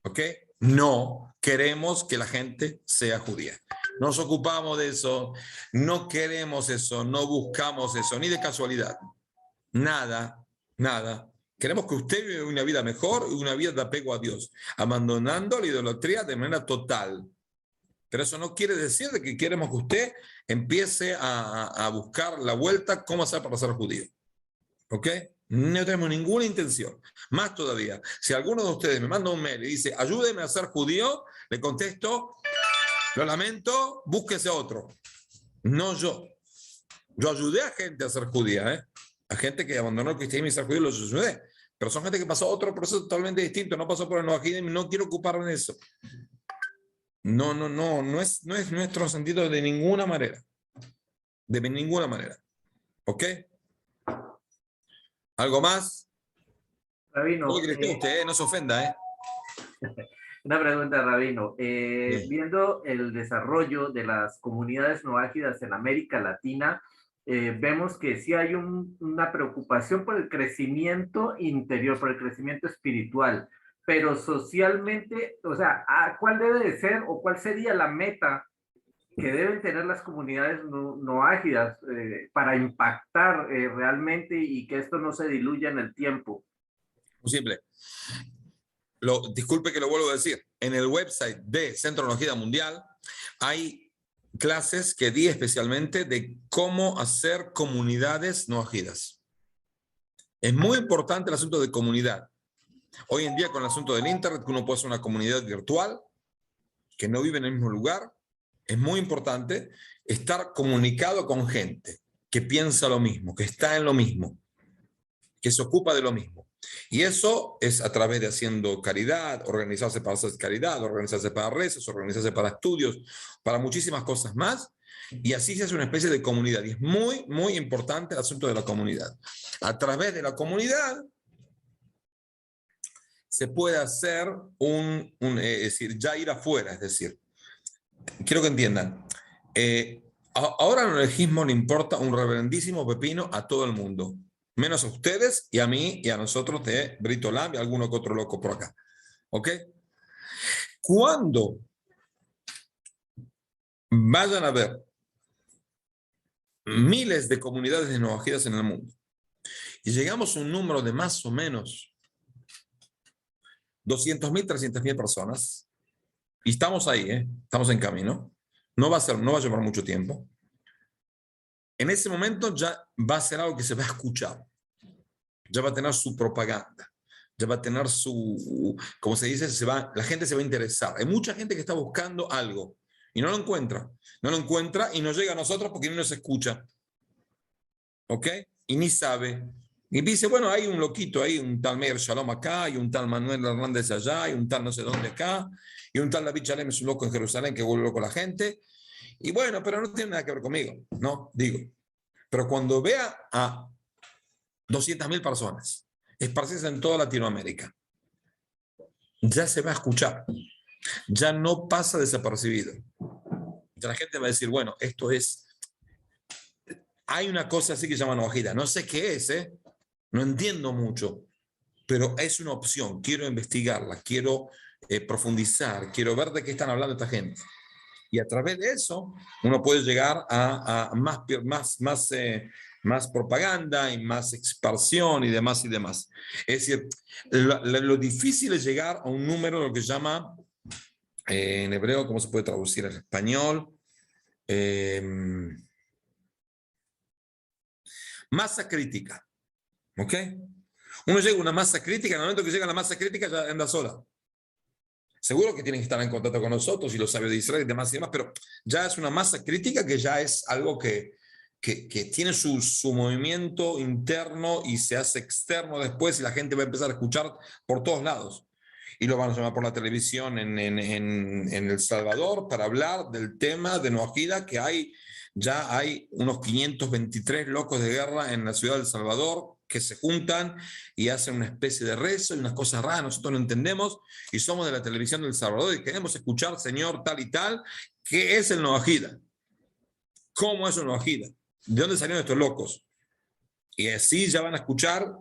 ¿ok? No queremos que la gente sea judía. Nos ocupamos de eso, no queremos eso, no buscamos eso, ni de casualidad. Nada, nada. Queremos que usted viva una vida mejor y una vida de apego a Dios, abandonando la idolatría de manera total. Pero eso no quiere decir de que queremos que usted empiece a buscar la vuelta cómo hacer para ser judío. ¿Ok? No tenemos ninguna intención. Más todavía, si alguno de ustedes me manda un mail y dice, ayúdeme a ser judío, le contesto, lo lamento, búsquese otro. No yo. Yo ayudé a gente a ser judía, ¿eh? A gente que abandonó el cristianismo y ser judío, los ayudé. Pero son gente que pasó otro proceso totalmente distinto, no pasó por el noajísmo y no quiero ocuparme de eso. No es nuestro sentido de ninguna manera. De ninguna manera. ¿Ok? ¿Algo más? Rabino, No grite usted, no se ofenda, ¿eh? una pregunta, Rabino. Sí. Viendo el desarrollo de las comunidades no ágidas en América Latina, vemos que sí hay una preocupación por el crecimiento interior, por el crecimiento espiritual, pero socialmente, o sea, ¿cuál debe de ser o cuál sería la meta que deben tener las comunidades no ágidas para impactar realmente y que esto no se diluya en el tiempo? Muy simple. Disculpe que lo vuelvo a decir. En el website de Centro de Neología Mundial hay clases que di especialmente de cómo hacer comunidades noajidas. Es muy importante el asunto de comunidad. Hoy en día con el asunto del internet, que uno puede hacer una comunidad virtual que no vive en el mismo lugar, es muy importante estar comunicado con gente que piensa lo mismo, que está en lo mismo, que se ocupa de lo mismo. Y eso es a través de haciendo caridad, organizarse para hacer caridad, organizarse para rezos, organizarse para estudios, para muchísimas cosas más. Y así se hace una especie de comunidad. Y es muy, muy importante el asunto de la comunidad. A través de la comunidad se puede hacer es decir, ya ir afuera. Es decir, quiero que entiendan. Ahora al neolojismo le importa un reverendísimo pepino a todo el mundo. Menos a ustedes y a mí y a nosotros de Brito Lam y a alguno que otro loco por acá. ¿Ok? Cuando vayan a ver miles de comunidades de neoajidas en el mundo y llegamos a un número de más o menos 200.000, 300.000 personas, y estamos ahí, estamos en camino, no va a llevar mucho tiempo. En ese momento ya va a ser algo que se va a escuchar. Ya va a tener su propaganda, ya va a tener su, como se dice, la gente se va a interesar. Hay mucha gente que está buscando algo y no lo encuentra y no llega a nosotros porque no nos escucha. ¿Ok? Y ni sabe. Y dice, bueno, hay un loquito ahí, un tal Meir Shalom acá, y un tal Manuel Hernández allá, y un tal no sé dónde acá, y un tal David Shalem es un loco en Jerusalén que vuelve loco a la gente. Y bueno, pero no tiene nada que ver conmigo, ¿no? Digo. Pero cuando vea a 200.000 personas esparcidas en toda Latinoamérica, ya se va a escuchar, ya no pasa desapercibido. Ya la gente va a decir, bueno, esto es, hay una cosa así que se llama neología, no sé qué es, no entiendo mucho, pero es una opción, quiero investigarla, quiero profundizar, quiero ver de qué están hablando esta gente. Y a través de eso uno puede llegar a más propaganda y más expansión y demás y demás. Es decir, lo difícil es llegar a un número, lo que se llama, en hebreo, ¿cómo se puede traducir en español? Masa crítica. ¿Ok? Uno llega a una masa crítica, en el momento que llega a la masa crítica ya anda sola. Seguro que tienen que estar en contacto con nosotros y los sabios de Israel y demás, pero ya es una masa crítica que ya es algo que tiene su movimiento interno y se hace externo después y la gente va a empezar a escuchar por todos lados. Y lo van a llamar por la televisión en El Salvador para hablar del tema de Noajida, que ya hay unos 523 locos de guerra en la ciudad de El Salvador, que se juntan y hacen una especie de rezo y unas cosas raras, nosotros no entendemos, y somos de la televisión del Salvador y queremos escuchar, Señor, tal y tal, ¿qué es el Noahida? ¿Cómo es un Noahida? ¿De dónde salieron estos locos? Y así ya van a escuchar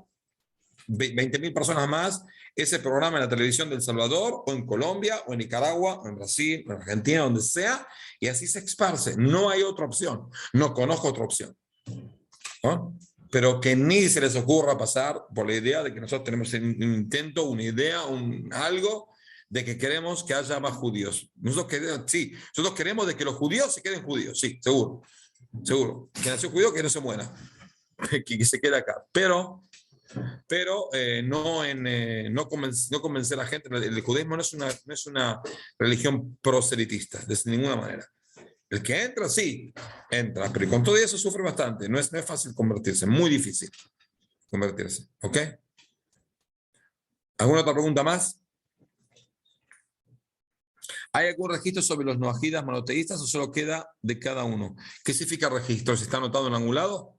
20.000 personas más ese programa en la televisión del Salvador, o en Colombia, o en Nicaragua, o en Brasil, o en Argentina, donde sea, y así se esparce. No hay otra opción. No conozco otra opción. ¿No? Pero que ni se les ocurra pasar por la idea de que nosotros tenemos un intento, una idea, algo de que queremos que haya más judíos. Nosotros queremos de que los judíos se queden judíos, sí, seguro. Seguro. Que nació judío, que no se muera. Que se quede acá. Pero no convencer a la gente. El judaísmo no es una religión proselitista, de ninguna manera. El que entra, sí, entra, pero con todo eso sufre bastante. No es fácil convertirse, muy difícil convertirse. ¿Ok? ¿Alguna otra pregunta más? ¿Hay algún registro sobre los noahidas monoteístas o solo queda de cada uno? ¿Qué significa registro? ¿Se está anotado en algún lado?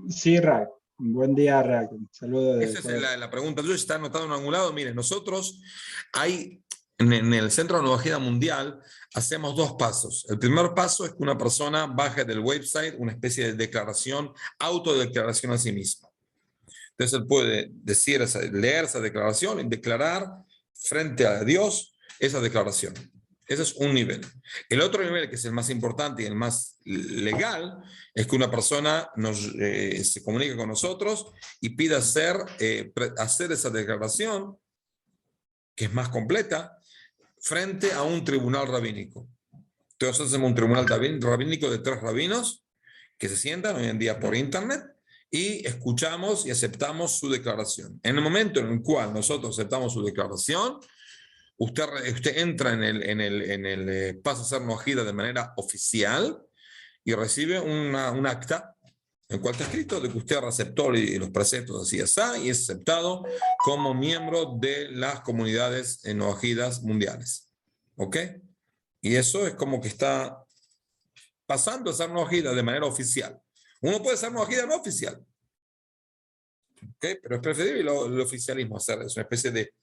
Sí, Rack. Buen día, Rack. Saludos. Esa es la pregunta. ¿Tú está anotado en algún lado? Miren, nosotros en el Centro de Noahida Mundial hacemos 2 pasos. El primer paso es que una persona baje del website una especie de declaración, autodeclaración a sí misma. Entonces él puede leer esa declaración y declarar frente a Dios esa declaración. Ese es un nivel. El otro nivel, que es el más importante y el más legal, es que una persona se comunique con nosotros y pida hacer esa declaración, que es más completa, frente a un tribunal rabínico. Entonces hacemos un tribunal rabínico de 3 rabinos que se sientan hoy en día por internet y escuchamos y aceptamos su declaración. En el momento en el cual nosotros aceptamos su declaración, usted entra pasa a ser noahida de manera oficial y recibe un acta en el cual está escrito de que usted aceptó los preceptos así y es aceptado como miembro de las comunidades noahidas mundiales. ¿Ok? Y eso es como que está pasando a ser noahida de manera oficial. Uno puede ser noahida no oficial. ¿Ok? Pero es preferible el oficialismo hacer. Es una especie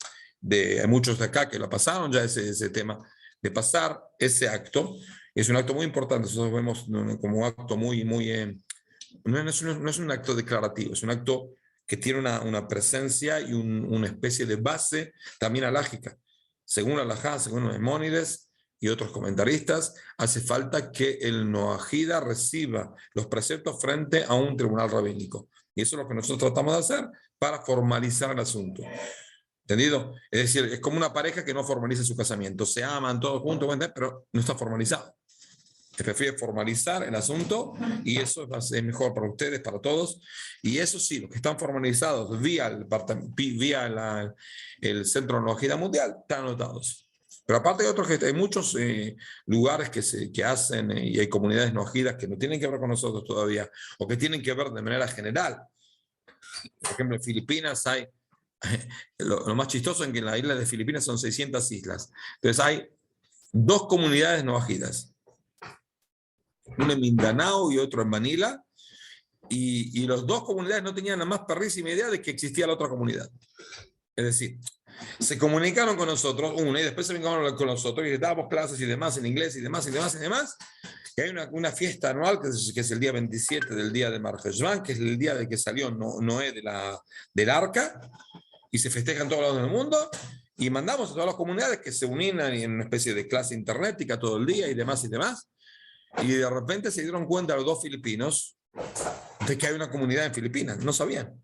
hay muchos de acá que lo pasaron ya ese tema de pasar ese acto. Es un acto muy importante. Nosotros vemos como un acto muy no es un acto declarativo, es un acto que tiene una presencia y una especie de base también alágica. Según Alajá, según Maimónides y otros comentaristas, hace falta que el noahida reciba los preceptos frente a un tribunal rabínico. Y eso es lo que nosotros tratamos de hacer para formalizar el asunto. ¿Entendido? Es decir, es como una pareja que no formaliza su casamiento. Se aman todos juntos, pero no está formalizado. Se prefiere formalizar el asunto y eso es mejor para ustedes, para todos. Y eso sí, los que están formalizados vía el Centro de Noahida Mundial están anotados. Pero aparte hay muchos lugares que hacen y hay comunidades noahidas que no tienen que ver con nosotros todavía o que tienen que ver de manera general. Por ejemplo, en Filipinas hay, lo más chistoso es que en la isla de Filipinas son 600 islas. Entonces hay 2 comunidades noahidas. Uno en Mindanao y otro en Manila, y las 2 comunidades no tenían la más perrísima idea de que existía la otra comunidad. Es decir, se comunicaron con nosotros, y después se vincularon con nosotros, y les dábamos clases y demás en inglés, y demás, y hay una fiesta anual, que es el día 27 del día de Mar Heshvan, que es el día de que salió Noé del arca, y se festeja en todos lados del mundo, y mandamos a todas las comunidades que se unieran en una especie de clase internética todo el día, y demás, y de repente se dieron cuenta los 2 filipinos de que hay una comunidad en Filipinas. No sabían.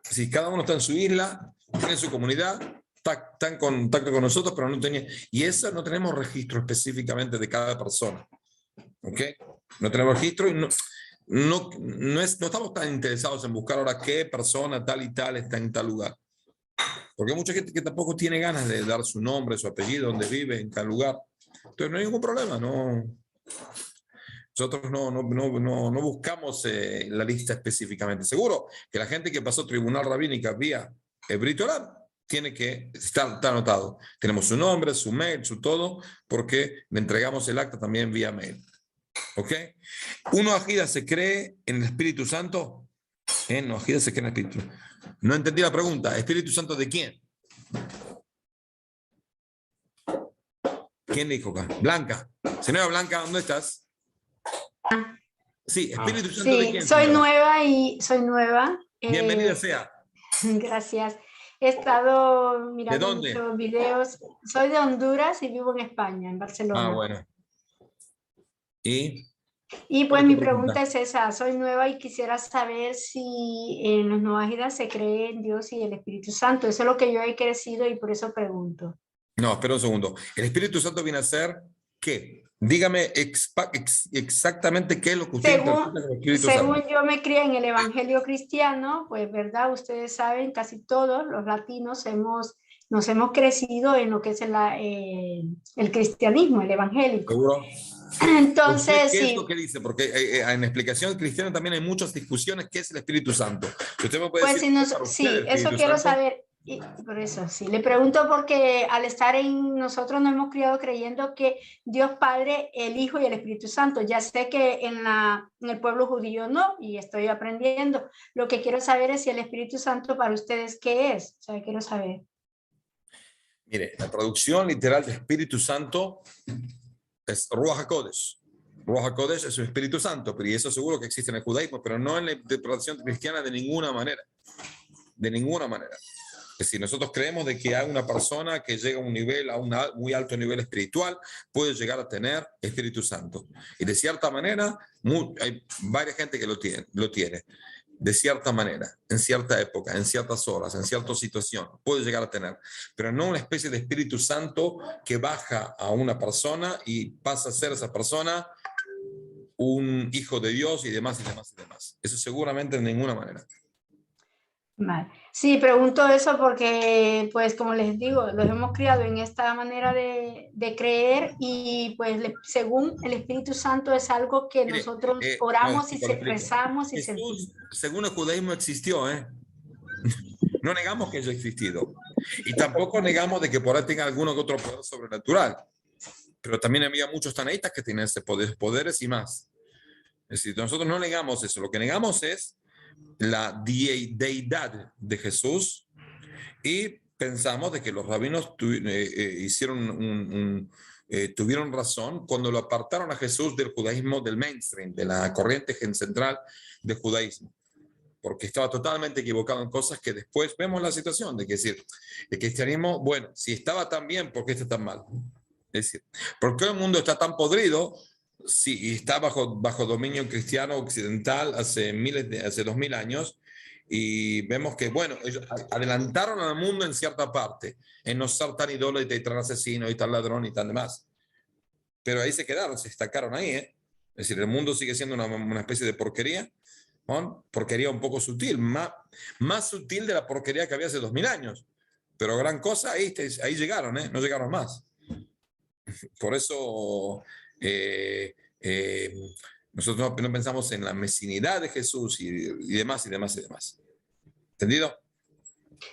Si cada uno está en su isla, tiene su comunidad, está en contacto con nosotros, pero no tenía. Y eso no tenemos registro específicamente de cada persona. ¿Ok? No tenemos registro y no estamos tan interesados en buscar ahora qué persona tal y tal está en tal lugar. Porque hay mucha gente que tampoco tiene ganas de dar su nombre, su apellido, donde vive, en tal lugar. Entonces no hay ningún problema, Nosotros no buscamos la lista específicamente. Seguro que la gente que pasó tribunal rabínica vía Brit Olam tiene que estar anotado. Tenemos su nombre, su mail, su todo, porque le entregamos el acta también vía mail. ¿Ok? ¿Uno Ajida se cree en el Espíritu Santo? No, Ajida se cree en el Espíritu. No entendí la pregunta. ¿Espíritu Santo de quién? ¿Quién dijo acá? Blanca. Señora Blanca, ¿dónde estás? Sí, Espíritu Santo de Sí, quién, soy señora? nueva y soy nueva. Bienvenida sea. Gracias. He estado ¿De mirando dónde? muchos videos. Soy de Honduras y vivo en España, en Ah, Barcelona. bueno. ¿Y? Y ¿Cuál pues es tu mi pregunta? pregunta es esa, soy nueva y quisiera saber si en los Noágidas se cree en Dios y el Espíritu Santo. Eso es lo que yo he crecido y por eso pregunto. No, espera un segundo. ¿El Espíritu Santo viene a ser qué? Dígame exactamente qué es lo que usted interpreta Según, como Espíritu según Santo. yo me crié en el Evangelio cristiano, pues verdad, ustedes saben, casi todos los latinos nos hemos crecido en lo que es el cristianismo, el evangélico. ¿Seguro? ¿Usted Entonces, qué es lo sí, que dice? Porque en explicación cristiana también hay muchas discusiones. ¿Qué es el Espíritu Santo? Usted me puede pues decir si qué es para usted el sí, eso Espíritu quiero Santo. saber. Y por eso, sí, le pregunto porque al estar nosotros nos hemos criado creyendo que Dios Padre, el Hijo y el Espíritu Santo. Ya sé que en el pueblo judío no, y estoy aprendiendo. Lo que quiero saber es si el Espíritu Santo para ustedes, ¿qué es? O sea, quiero saber. Mire, la traducción literal de Espíritu Santo es Ruach HaKodesh. Ruach HaKodesh es el Espíritu Santo, pero y eso seguro que existe en el judaísmo, pero no en la interpretación cristiana de ninguna manera. De ninguna manera. Es decir, nosotros creemos de que hay una persona que llega a un nivel, a un muy alto nivel espiritual, puede llegar a tener Espíritu Santo. Y de cierta manera, hay varias gente que lo tiene. De cierta manera, en cierta época, en ciertas horas, en cierta situación, puede llegar a tener, pero no una especie de Espíritu Santo que baja a una persona y pasa a ser esa persona un hijo de Dios y demás y demás y demás. Eso seguramente de ninguna manera. Vale. Sí, pregunto eso porque, pues, como les digo, los hemos criado en esta manera de creer y, pues, según el Espíritu Santo es algo que Mire, nosotros no, oramos y le explico. rezamos y sentimos. Jesús, según el judaísmo, existió, ¿eh? No negamos que haya existido. Y tampoco negamos de que por ahí tenga alguno que otro poder sobrenatural. Pero también había muchos tanaítas que tienen ese poderes y más. Es decir, nosotros no negamos eso. Lo que negamos es la deidad de Jesús y pensamos de que los rabinos tuvieron razón cuando lo apartaron a Jesús del judaísmo, del mainstream, de la corriente central del judaísmo, porque estaba totalmente equivocado en cosas que después vemos la situación, de que decir, el cristianismo, bueno, si estaba tan bien, ¿por qué está tan mal? Es decir, ¿por qué el mundo está tan podrido si está bajo dominio cristiano occidental hace 2000 años? Y vemos que, bueno, ellos adelantaron al mundo en cierta parte, en no ser tan idólatra y tan asesino y tan ladrón y tan demás. Pero ahí se quedaron, se destacaron ahí, ¿eh? Es decir, el mundo sigue siendo una especie de porquería, ¿no? Porquería un poco sutil, más sutil de la porquería que había hace 2000 años. Pero gran cosa, ahí llegaron, ¿eh? No llegaron más. Por eso nosotros no pensamos en la mesinidad de Jesús y demás y demás y demás. ¿Entendido?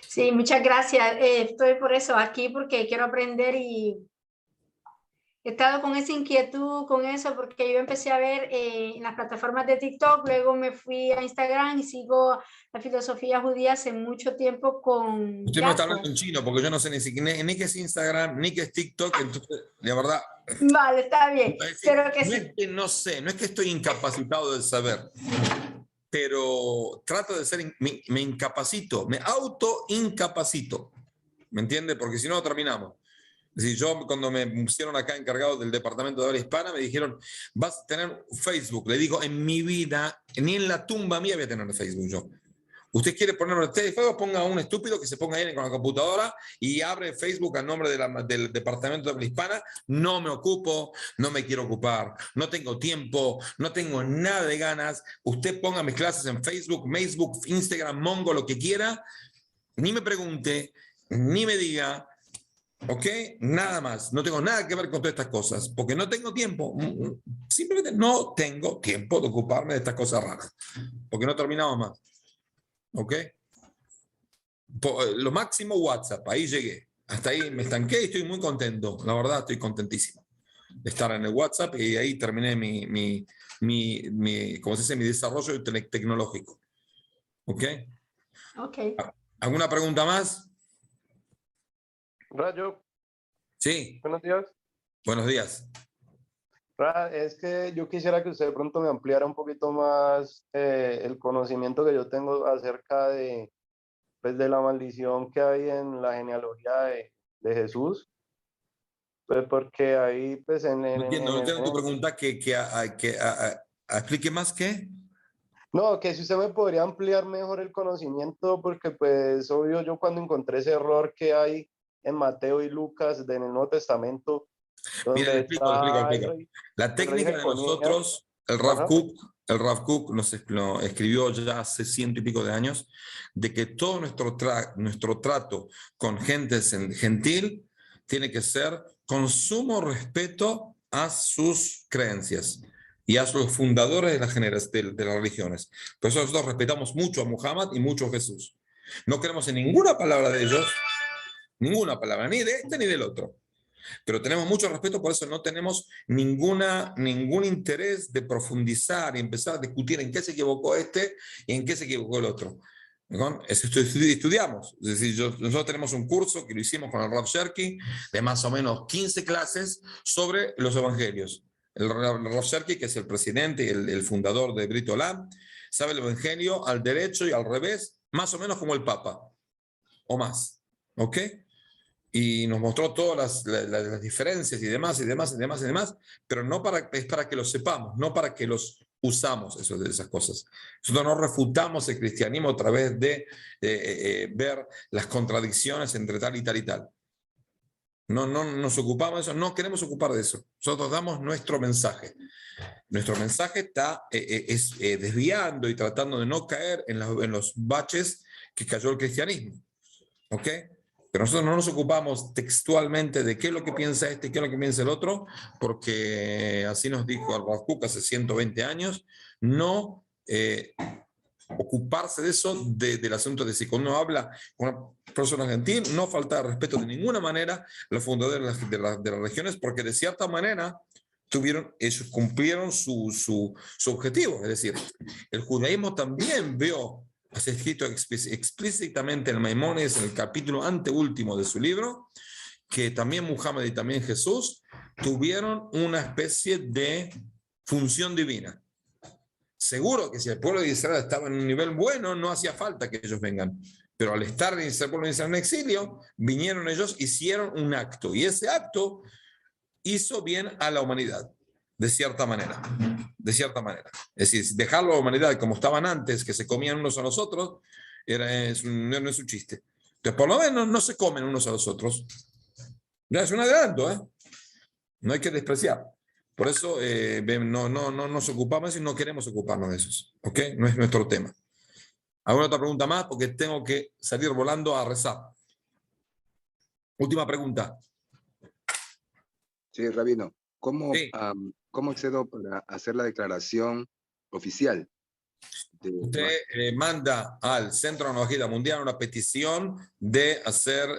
Sí, muchas gracias. Estoy por eso aquí porque quiero aprender y he estado con esa inquietud, con eso, porque yo empecé a ver en las plataformas de TikTok, luego me fui a Instagram y sigo la filosofía judía hace mucho tiempo con Usted me está hablando en chino porque yo no sé ni qué es Instagram, ni qué es TikTok, entonces, la verdad. Vale, está bien. Pero que no sí. es que no sé, no es que estoy incapacitado de saber, pero trato de ser, me incapacito, me auto-incapacito. ¿Me entiende? Porque si no, terminamos. Es decir, yo cuando me pusieron acá encargado del departamento de habla hispana, me dijeron, vas a tener Facebook. Le digo, en mi vida, ni en la tumba mía voy a tener Facebook yo. Usted quiere ponerlo en Facebook, ponga a un estúpido que se ponga ahí con la computadora y abre Facebook a nombre del departamento de habla hispana. No me ocupo, no me quiero ocupar, no tengo tiempo, no tengo nada de ganas. Usted ponga mis clases en Facebook, Instagram, Mongo, lo que quiera. Ni me pregunte, ni me diga. ¿Ok? Nada más. No tengo nada que ver con todas estas cosas, porque no tengo tiempo. Simplemente no tengo tiempo de ocuparme de estas cosas raras, porque no terminamos más. ¿Ok? Lo máximo WhatsApp, ahí llegué. Hasta ahí me estanqué y estoy muy contento. La verdad, estoy contentísimo. estar en el WhatsApp y ahí terminé ¿cómo se dice? Mi desarrollo tecnológico. ¿Ok? Ok. ¿Alguna pregunta más? Rayo, Sí, buenos días. buenos días. Es que yo quisiera que usted de pronto me ampliara un poquito más el conocimiento que yo tengo acerca de, pues, de la maldición que hay en la genealogía de Jesús. Pues porque ahí, pues No entiendo tu pregunta, explique más qué. No, que si usted me podría ampliar mejor el conocimiento, porque pues obvio yo cuando encontré ese error que hay en Mateo y Lucas en el Nuevo Testamento, Mira, donde le está explico. La el rey técnica de Jeconías. nosotros, el Ajá. Rav Kook lo escribió ya hace 100 y pico de años, de que todo nuestro trato con gente gentil tiene que ser con sumo respeto a sus creencias y a sus fundadores de las religiones. Por eso nosotros respetamos mucho a Muhammad y mucho a Jesús. No creemos en ninguna palabra de ellos, ninguna palabra, ni de este ni del otro. Pero tenemos mucho respeto, por eso no tenemos ningún interés de profundizar y empezar a discutir en qué se equivocó este y en qué se equivocó el otro. Estudiamos, es decir, nosotros tenemos un curso que lo hicimos con el Rav Sherky de más o menos 15 clases sobre los evangelios. El Rav Sherky, que es el presidente y el fundador de Brit Olam, sabe el evangelio al derecho y al revés, más o menos como el Papa, o más. ¿Ok? Y nos mostró todas las diferencias y demás, pero no es para que lo sepamos, no para que los usamos esas cosas. Nosotros no refutamos el cristianismo a través de ver las contradicciones entre tal y tal y tal. No nos ocupamos de eso, no queremos ocupar de eso. Nosotros damos nuestro mensaje. Nuestro mensaje está desviando y tratando de no caer en los baches que cayó el cristianismo. ¿Ok? Pero nosotros no nos ocupamos textualmente de qué es lo que piensa este y qué es lo que piensa el otro, porque así nos dijo el Rav Kook hace 120 años, no ocuparse de eso, del asunto de si cuando uno habla con una persona gentil, no falta respeto de ninguna manera a los fundadores de las regiones, porque de cierta manera ellos cumplieron su objetivo. Es decir, el judaísmo también vio, está escrito explícitamente en Maimónides, en el capítulo anteúltimo de su libro, que también Muhammad y también Jesús tuvieron una especie de función divina. Seguro que si el pueblo de Israel estaba en un nivel bueno, no hacía falta que ellos vengan. Pero al estar en el pueblo de Israel en exilio, vinieron ellos, hicieron un acto. Y ese acto hizo bien a la humanidad, de cierta manera. De cierta manera. Es decir, dejar la humanidad como estaban antes, que se comían unos a los otros, no es un chiste. Entonces, por lo menos no se comen unos a los otros. Ya es un adelanto, ¿eh? No hay que despreciar. Por eso no nos ocupamos y no queremos ocuparnos de esos. ¿Ok? No es nuestro tema. ¿Alguna otra pregunta más? Porque tengo que salir volando a rezar. Última pregunta. Sí, Rabino, ¿cómo, Sí. ¿cómo accedo para hacer la declaración oficial? Usted manda al Centro de Tecnología Mundial una petición de hacer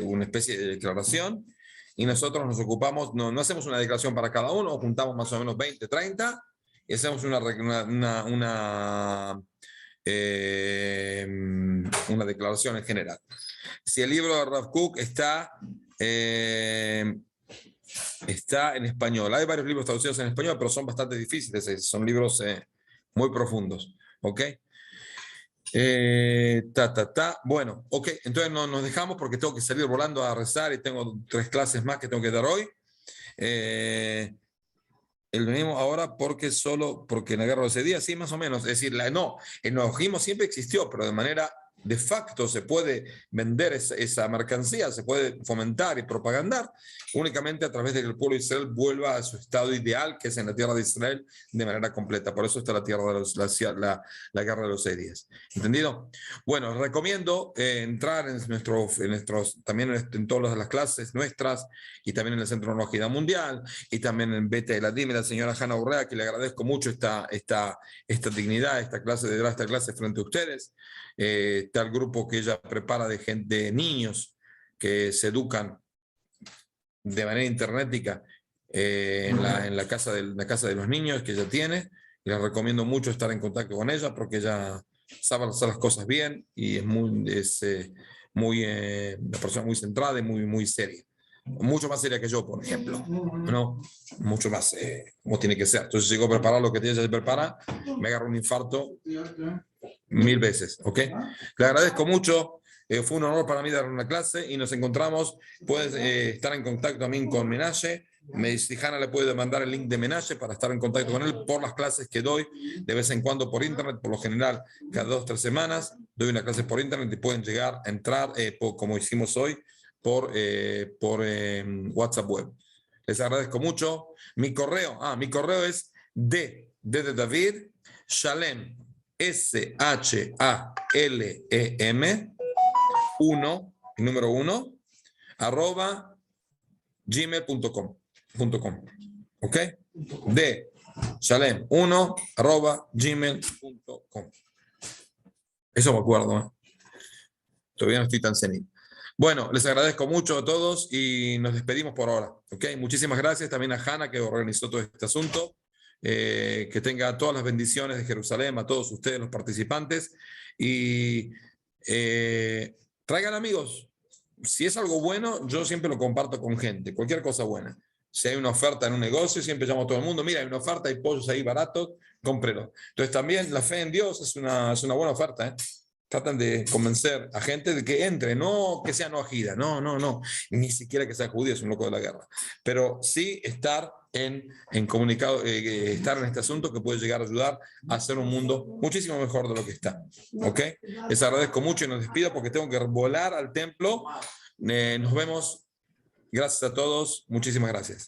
una especie de declaración y nosotros nos ocupamos, no hacemos una declaración para cada uno, juntamos más o menos 20, 30 y hacemos una declaración en general. Si el libro de Rav Kook está en español, hay varios libros traducidos en español, pero son bastante difíciles, son libros muy profundos, ¿ok? Bueno, ok, entonces nos dejamos porque tengo que salir volando a rezar y tengo 3 clases más que tengo que dar hoy. Venimos ahora porque en la guerra de ese día, sí, más o menos. Es decir, el neologismo siempre existió, pero de manera de facto se puede vender esa mercancía, se puede fomentar y propagandar únicamente a través de que el pueblo de Israel vuelva a su estado ideal, que es en la tierra de Israel, de manera completa. Por eso está la guerra de los 6 días. ¿Entendido? Bueno, recomiendo entrar también en todas las clases nuestras y también en el Centro de Tecnología Mundial y también en Beta Eladim y la señora Hanna Urrea, que le agradezco mucho esta dignidad, esta clase frente a ustedes. Está el grupo que ella prepara de niños que se educan de manera internetica en la casa de los niños que ella tiene. Y les recomiendo mucho estar en contacto con ella porque ella sabe hacer las cosas bien y es una persona muy centrada y muy seria. Mucho más seria que yo, por ejemplo, ¿no? Mucho más, como tiene que ser. Entonces, si llego a preparar lo que tiene que preparar, me agarro un infarto 1000 veces, ¿ok? Le agradezco mucho, fue un honor para mí dar una clase y nos encontramos. Puedes estar en contacto también con Menashe. Si Hanna le puede mandar el link de Menashe para estar en contacto con él por las clases que doy de vez en cuando por internet, por lo general cada 2 o 3 semanas doy una clase por internet y pueden llegar a entrar, como hicimos hoy, por WhatsApp web. Les agradezco mucho. Mi correo es de David, Shalem, SHALEM 1, número 1, @gmail.com. ¿Ok? De Shalem 1 @gmail.com. Eso me acuerdo, ¿eh? Todavía no estoy tan senil. Bueno, les agradezco mucho a todos y nos despedimos por ahora. ¿Ok? Muchísimas gracias también a Hanna que organizó todo este asunto. Que tenga todas las bendiciones de Jerusalén a todos ustedes, los participantes. Y traigan amigos. Si es algo bueno, yo siempre lo comparto con gente, cualquier cosa buena. Si hay una oferta en un negocio, siempre llamo a todo el mundo, mira, hay una oferta, hay pollos ahí baratos, cómprelo. Entonces también la fe en Dios es una buena oferta, ¿eh? Tratan de convencer a gente de que entre, no que sea no ajida, no, ni siquiera que sea judío, es un loco de la guerra, pero sí estar en comunicado, estar en este asunto que puede llegar a ayudar a hacer un mundo muchísimo mejor de lo que está. ¿Ok? Les agradezco mucho y nos despido porque tengo que volar al templo. Nos vemos. Gracias a todos. Muchísimas gracias.